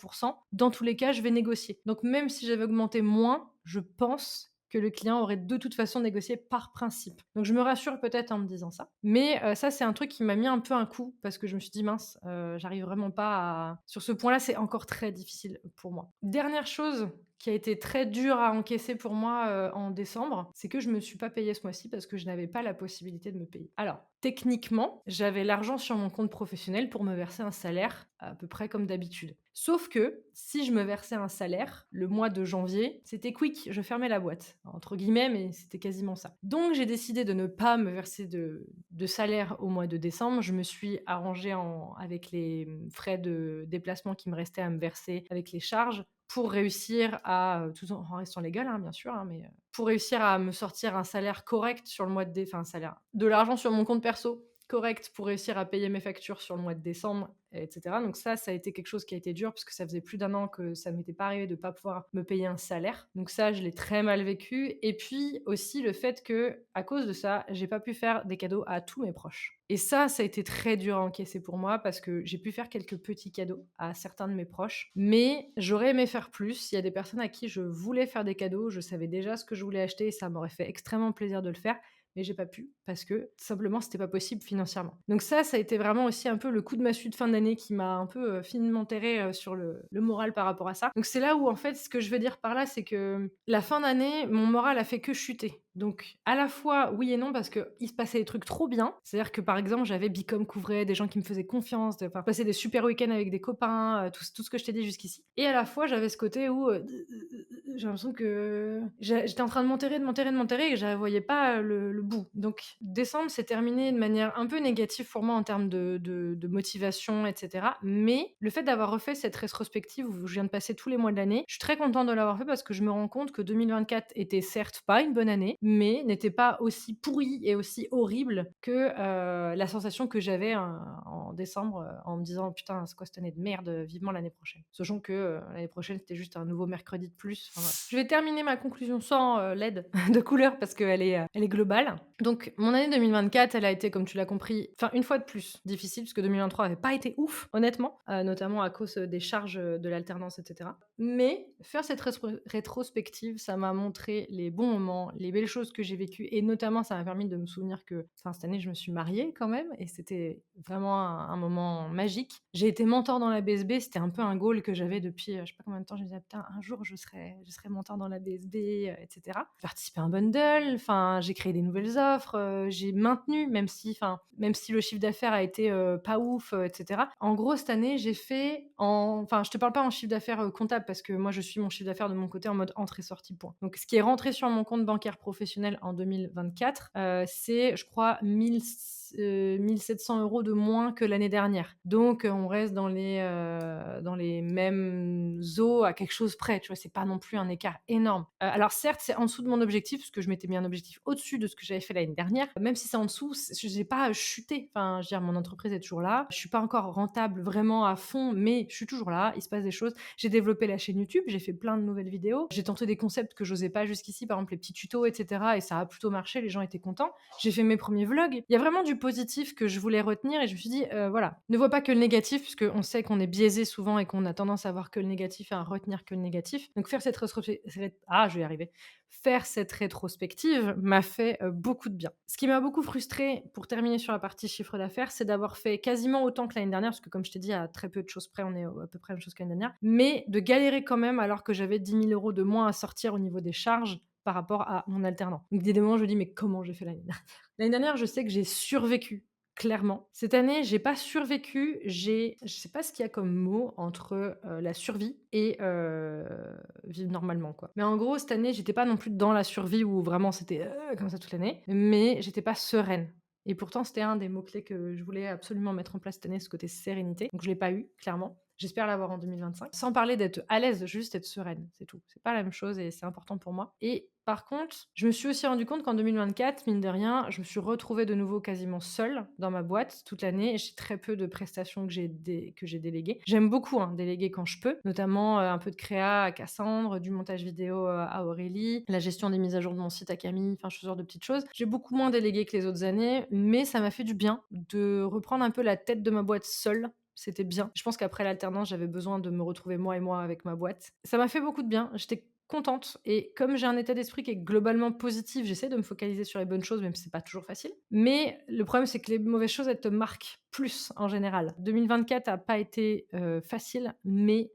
dans tous les cas, je vais négocier. Donc même si j'avais augmenté moins, je pense que le client aurait de toute façon négocié par principe. Donc je me rassure peut-être en me disant ça. Mais ça, c'est un truc qui m'a mis un peu un coup parce que je me suis dit: «Mince, j'arrive vraiment pas à» sur ce point-là, c'est encore très difficile pour moi. Dernière chose qui a été très dur à encaisser pour moi, en décembre, c'est que je me suis pas payée ce mois-ci parce que je n'avais pas la possibilité de me payer. Alors, techniquement, j'avais l'argent sur mon compte professionnel pour me verser un salaire à peu près comme d'habitude. Sauf que si je me versais un salaire, le mois de janvier, c'était quick, je fermais la boîte, entre guillemets, mais c'était quasiment ça. Donc j'ai décidé de ne pas me verser de salaire au mois de décembre. Je me suis arrangée avec les frais de déplacement qui me restaient à me verser, avec les charges pour réussir à, tout en restant légal, hein, bien sûr, hein, mais pour réussir à me sortir un salaire correct sur le mois enfin un salaire, de l'argent sur mon compte perso correct pour réussir à payer mes factures sur le mois de décembre et cetera. Donc ça a été quelque chose qui a été dur parce que ça faisait plus d'un an que ça m'était pas arrivé de pas pouvoir me payer un salaire. Donc ça, je l'ai très mal vécu et puis aussi le fait que, à cause de ça, j'ai pas pu faire des cadeaux à tous mes proches. Et ça a été très dur à encaisser pour moi parce que j'ai pu faire quelques petits cadeaux à certains de mes proches, mais j'aurais aimé faire plus. Il y a des personnes à qui je voulais faire des cadeaux, je savais déjà ce que je voulais acheter et ça m'aurait fait extrêmement plaisir de le faire, mais j'ai pas pu parce que simplement c'était pas possible financièrement. Donc ça a été vraiment aussi un peu le coup de massue de fin d'année qui m'a un peu, finement enterré, sur le moral par rapport à ça. Donc c'est là où en fait ce que je veux dire par là, c'est que la fin d'année, mon moral a fait que chuter. Donc à la fois oui et non parce qu'il se passait des trucs trop bien. C'est-à-dire que par exemple, j'avais Bicom couvrait, des gens qui me faisaient confiance, enfin passer des super week-ends avec des copains, tout ce que je t'ai dit jusqu'ici. Et à la fois j'avais ce côté où, j'ai l'impression que j'étais en train de m'enterrer, de m'enterrer, de m'enterrer et je voyais pas le bout. Donc décembre s'est terminé de manière un peu négative pour moi en termes de motivation, et cetera. Mais le fait d'avoir refait cette rétrospective où je viens de passer tous les mois de l'année, je suis très contente de l'avoir fait parce que je me rends compte que 2024 était certes pas une bonne année, mais n'était pas aussi pourrie et aussi horrible que, la sensation que j'avais en décembre, en me disant: «Putain, c'est quoi cette année de merde? Vivement l'année prochaine». Sachant que, l'année prochaine, c'était juste un nouveau mercredi de plus. Enfin voilà. Je vais terminer ma conclusion sans, LED de couleur parce qu'elle est globale. Donc mon année 2024, elle a été, comme tu l'as compris, enfin une fois de plus, difficile parce que 2023 avait pas été ouf, honnêtement, notamment à cause, des charges, de l'alternance et cetera. Mais faire cette rétrospective, ça m'a montré les bons moments, les belles choses que j'ai vécues et notamment ça m'a permis de me souvenir que, enfin cette année, je me suis mariée quand même et c'était vraiment un moment magique. J'ai été mentor dans la BSB, c'était un peu un goal que j'avais depuis, je sais pas combien de temps. Je me disais: «Putain, un jour je serai mentor dans la BSB», et cetera. J'ai participé à un bundle, enfin j'ai créé des nouvelles offres, j'ai maintenu même si le chiffre d'affaires a été, pas ouf, et cetera. En gros, cette année, j'ai fait enfin je te parle pas en chiffre d'affaires, comptable parce que moi je suis mon chiffre d'affaires de mon côté en mode entrée-sortie, point. Donc ce qui est rentré sur mon compte bancaire professionnel en 2024, c'est je crois 1 700 € de moins que l'année dernière. Donc on reste dans les mêmes eaux à quelque chose près, tu vois? C'est pas non plus un écart énorme. Alors certes, c'est en dessous de mon objectif, parce que je m'étais mis un objectif au-dessus de ce que j'avais fait l'année dernière. Même si c'est en dessous, j'ai pas chuté. Enfin, je veux dire, mon entreprise est toujours là. Je suis pas encore rentable vraiment à fond, mais je suis toujours là. Il se passe des choses. J'ai développé la chaîne YouTube, j'ai fait plein de nouvelles vidéos. J'ai tenté des concepts que j'osais pas jusqu'ici, par exemple les petits tutos, etc. Et ça a plutôt marché, les gens étaient contents. J'ai fait mes premiers vlogs. Il y a vraiment du positif que je voulais retenir et je me suis dit, voilà, ne vois pas que le négatif, puisque on sait qu'on est biaisé souvent et qu'on a tendance à voir que le négatif et à retenir que le négatif. Donc faire cette je vais y arriver. Faire cette rétrospective m'a fait beaucoup de bien. Ce qui m'a beaucoup frustrée, pour terminer sur la partie chiffre d'affaires, c'est d'avoir fait quasiment autant que l'année dernière, parce que comme je t'ai dit, à très peu de choses près, on est à peu près la même chose que l'année dernière, mais de galérer quand même alors que j'avais 10 000 € de moins à sortir au niveau des charges par rapport à mon alternant. Donc des moments, je me dis, mais comment j'ai fait l'année dernière? L'année dernière, je sais que j'ai survécu. Clairement. Cette année, j'ai pas survécu, je sais pas ce qu'il y a comme mot entre, la survie et vivre normalement, quoi. Mais en gros, cette année, j'étais pas non plus dans la survie où vraiment c'était, comme ça toute l'année, mais j'étais pas sereine et pourtant c'était un des mots clés que je voulais absolument mettre en place cette année, ce côté sérénité. Donc je l'ai pas eu, clairement. J'espère l'avoir en 2025. Sans parler d'être à l'aise, juste être sereine, c'est tout. C'est pas la même chose et c'est important pour moi. Et par contre, je me suis aussi rendu compte qu'en 2024, mine de rien, je me suis retrouvée de nouveau quasiment seule dans ma boîte toute l'année. J'ai très peu de prestations que j'ai déléguées. J'aime beaucoup déléguer quand je peux, notamment un peu de créa à Cassandre, du montage vidéo à Aurélie, la gestion des mises à jour de mon site à Camille, enfin ce genre de petites choses. J'ai beaucoup moins délégué que les autres années, mais ça m'a fait du bien de reprendre un peu la tête de ma boîte seule. C'était bien. Je pense qu'après l'alternance, j'avais besoin de me retrouver moi et moi avec ma boîte. Ça m'a fait beaucoup de bien. J'étais contente et comme j'ai un état d'esprit qui est globalement positif, j'essaie de me focaliser sur les bonnes choses, même si c'est pas toujours facile. Mais le problème, c'est que les mauvaises choses, elles te marquent plus en général. 2024 a pas été facile, mais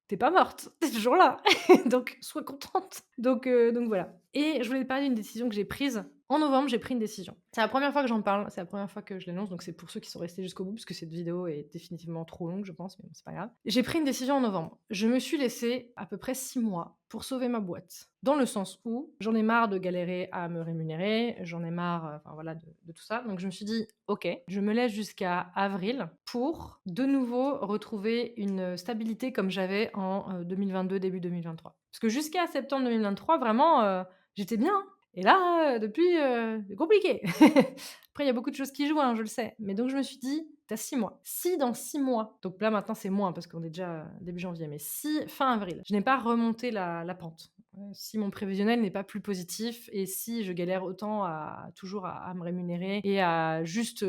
t'es pas morte, t'es toujours là, donc sois contente. Donc voilà. Et je voulais te parler d'une décision que j'ai prise. En novembre, j'ai pris une décision. C'est la première fois que j'en parle, c'est la première fois que je l'annonce, donc c'est pour ceux qui sont restés jusqu'au bout, parce que cette vidéo est définitivement trop longue, je pense, mais bon, c'est pas grave. J'ai pris une décision en novembre. Je me suis laissé à peu près 6 mois pour sauver ma boîte. Dans le sens où j'en ai marre de galérer à me rémunérer, j'en ai marre enfin voilà, de tout ça. Donc je me suis dit, ok, je me laisse jusqu'à avril pour de nouveau retrouver une stabilité comme j'avais en 2022, début 2023. Parce que jusqu'à septembre 2023, vraiment, j'étais bien. Et là, depuis, c'est compliqué. Après, il y a beaucoup de choses qui jouent, je le sais. Mais donc je me suis dit, t'as 6 mois. Si dans 6 mois, donc là maintenant c'est moins parce qu'on est déjà début janvier, mais si fin avril, je n'ai pas remonté la pente, si mon prévisionnel n'est pas plus positif et si je galère autant toujours à me rémunérer et à juste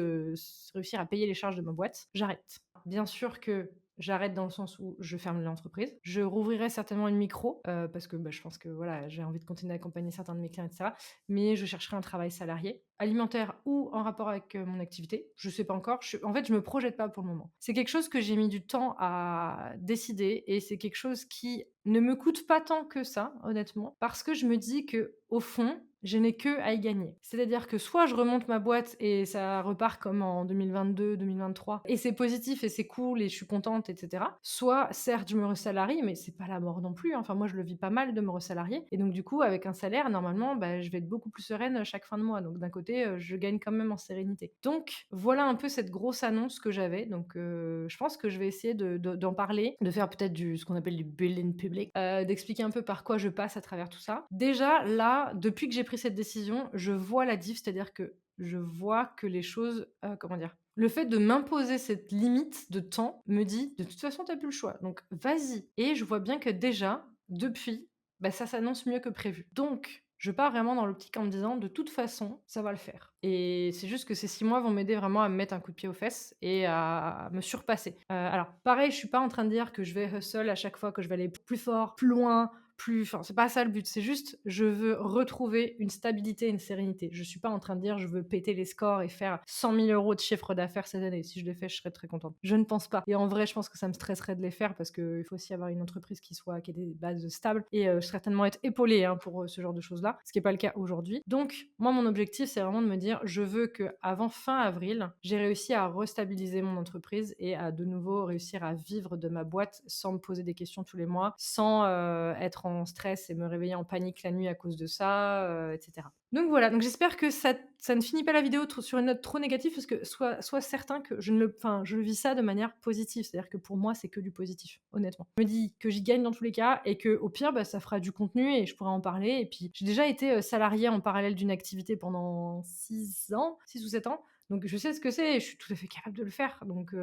réussir à payer les charges de ma boîte, j'arrête. Bien sûr que j'arrête dans le sens où je ferme l'entreprise. Je rouvrirai certainement une micro parce que je pense que voilà, j'ai envie de continuer à accompagner certains de mes clients, etc. Mais je chercherai un travail salarié, alimentaire ou en rapport avec mon activité. Je sais pas encore. En fait, je me projette pas pour le moment. C'est quelque chose que j'ai mis du temps à décider et c'est quelque chose qui ne me coûte pas tant que ça, honnêtement, parce que je me dis que au fond, je n'ai que à y gagner. C'est-à-dire que soit je remonte ma boîte et ça repart comme en 2022, 2023, et c'est positif et c'est cool et je suis contente, etc. Soit, certes, je me resalarie, mais c'est pas la mort non plus. Enfin, moi, je le vis pas mal de me resalarier. Et donc, du coup, avec un salaire, normalement, je vais être beaucoup plus sereine chaque fin de mois. Donc, d'un côté, je gagne quand même en sérénité. Donc, voilà un peu cette grosse annonce que j'avais. Donc, je pense que je vais essayer d'en parler, de faire peut-être ce qu'on appelle du building public, d'expliquer un peu par quoi je passe à travers tout ça. Déjà, là, depuis que j'ai pris cette décision, je vois la diff, c'est-à-dire que je vois que les choses, comment dire? Le fait de m'imposer cette limite de temps me dit: «De toute façon, tu as plus le choix, donc vas-y» et je vois bien que déjà, depuis, ça s'annonce mieux que prévu. Donc je pars vraiment dans l'optique en me disant: «De toute façon, ça va le faire» et c'est juste que ces 6 mois vont m'aider vraiment à me mettre un coup de pied aux fesses et à me surpasser. Alors pareil, je suis pas en train de dire que je vais hustle à chaque fois, que je vais aller plus fort, plus loin, enfin, c'est pas ça le but, c'est juste, je veux retrouver une stabilité et une sérénité. Je suis pas en train de dire, je veux péter les scores et faire 100 000 € de chiffre d'affaires cette année. Si je les fais, je serais très contente. Je ne pense pas. Et en vrai, je pense que ça me stresserait de les faire parce qu'il faut aussi avoir une entreprise qui ait des bases stables et certainement être épaulée pour ce genre de choses-là, ce qui n'est pas le cas aujourd'hui. Donc, moi, mon objectif, c'est vraiment de me dire, je veux qu'avant fin avril, j'ai réussi à restabiliser mon entreprise et à de nouveau réussir à vivre de ma boîte sans me poser des questions tous les mois, sans être mettre en stress et me réveiller en panique la nuit à cause de ça, et cetera. Donc voilà, donc j'espère que ça ne finit pas la vidéo sur une note trop négative parce que sois certain que je vis ça de manière positive. C'est-à-dire que pour moi, c'est que du positif, honnêtement. Je me dis que j'y gagne dans tous les cas et qu'au pire, bah, ça fera du contenu et je pourrai en parler et puis j'ai déjà été, salariée en parallèle d'une activité pendant 6 ans, 6 ou 7 ans. Donc je sais ce que c'est et je suis tout à fait capable de le faire. Donc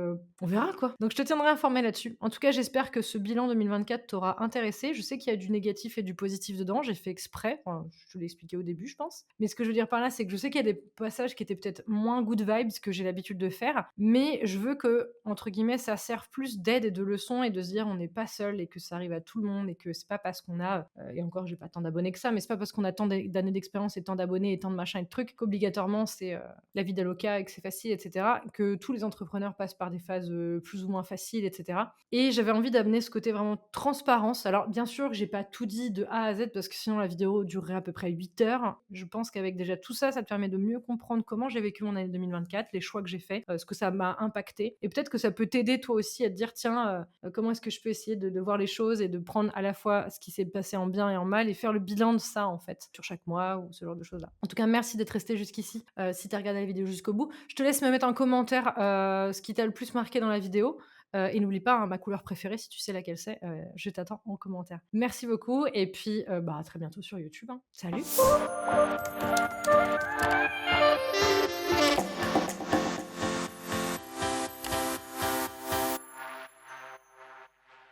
on verra quoi. Donc je te tiendrai informée là-dessus. En tout cas, j'espère que ce bilan 2024 t'aura intéressé. Je sais qu'il y a du négatif et du positif dedans. J'ai fait exprès. Enfin, je te l'ai expliqué au début, je pense. Mais ce que je veux dire par là, c'est que je sais qu'il y a des passages qui étaient peut-être moins good vibes que j'ai l'habitude de faire. Mais je veux que, entre guillemets, ça serve plus d'aide et de leçon et de se dire on n'est pas seul et que ça arrive à tout le monde et que c'est pas parce qu'on a, et encore, j'ai pas tant d'abonnés que ça, mais c'est pas parce qu'on a tant d'années d'expérience et tant d'abonnés et tant de machins et de trucs qu'obligatoirement c'est la vie d'Aloca et que c'est facile, etc. Que tous les entrepreneurs passent par des phases plus ou moins faciles, etc. Et j'avais envie d'amener ce côté vraiment transparence. Alors, bien sûr que j'ai pas tout dit de A à Z parce que sinon la vidéo durerait à peu près 8 heures. Je pense qu'avec déjà tout ça, ça te permet de mieux comprendre comment j'ai vécu mon année 2024, les choix que j'ai faits, ce que ça m'a impacté. Et peut-être que ça peut t'aider toi aussi à te dire tiens, comment est-ce que je peux essayer de voir les choses et de prendre à la fois ce qui s'est passé en bien et en mal et faire le bilan de ça en fait sur chaque mois ou ce genre de choses là. En tout cas, merci d'être resté jusqu'ici. Si tu as regardé la vidéo jusqu'au bout, je te laisse me mettre en commentaire ce qui t'a le plus marqué dans la vidéo. Et n'oublie pas, hein, ma couleur préférée, si tu sais laquelle c'est, je t'attends en commentaire. Merci beaucoup et puis bah, à très bientôt sur YouTube, hein. Salut.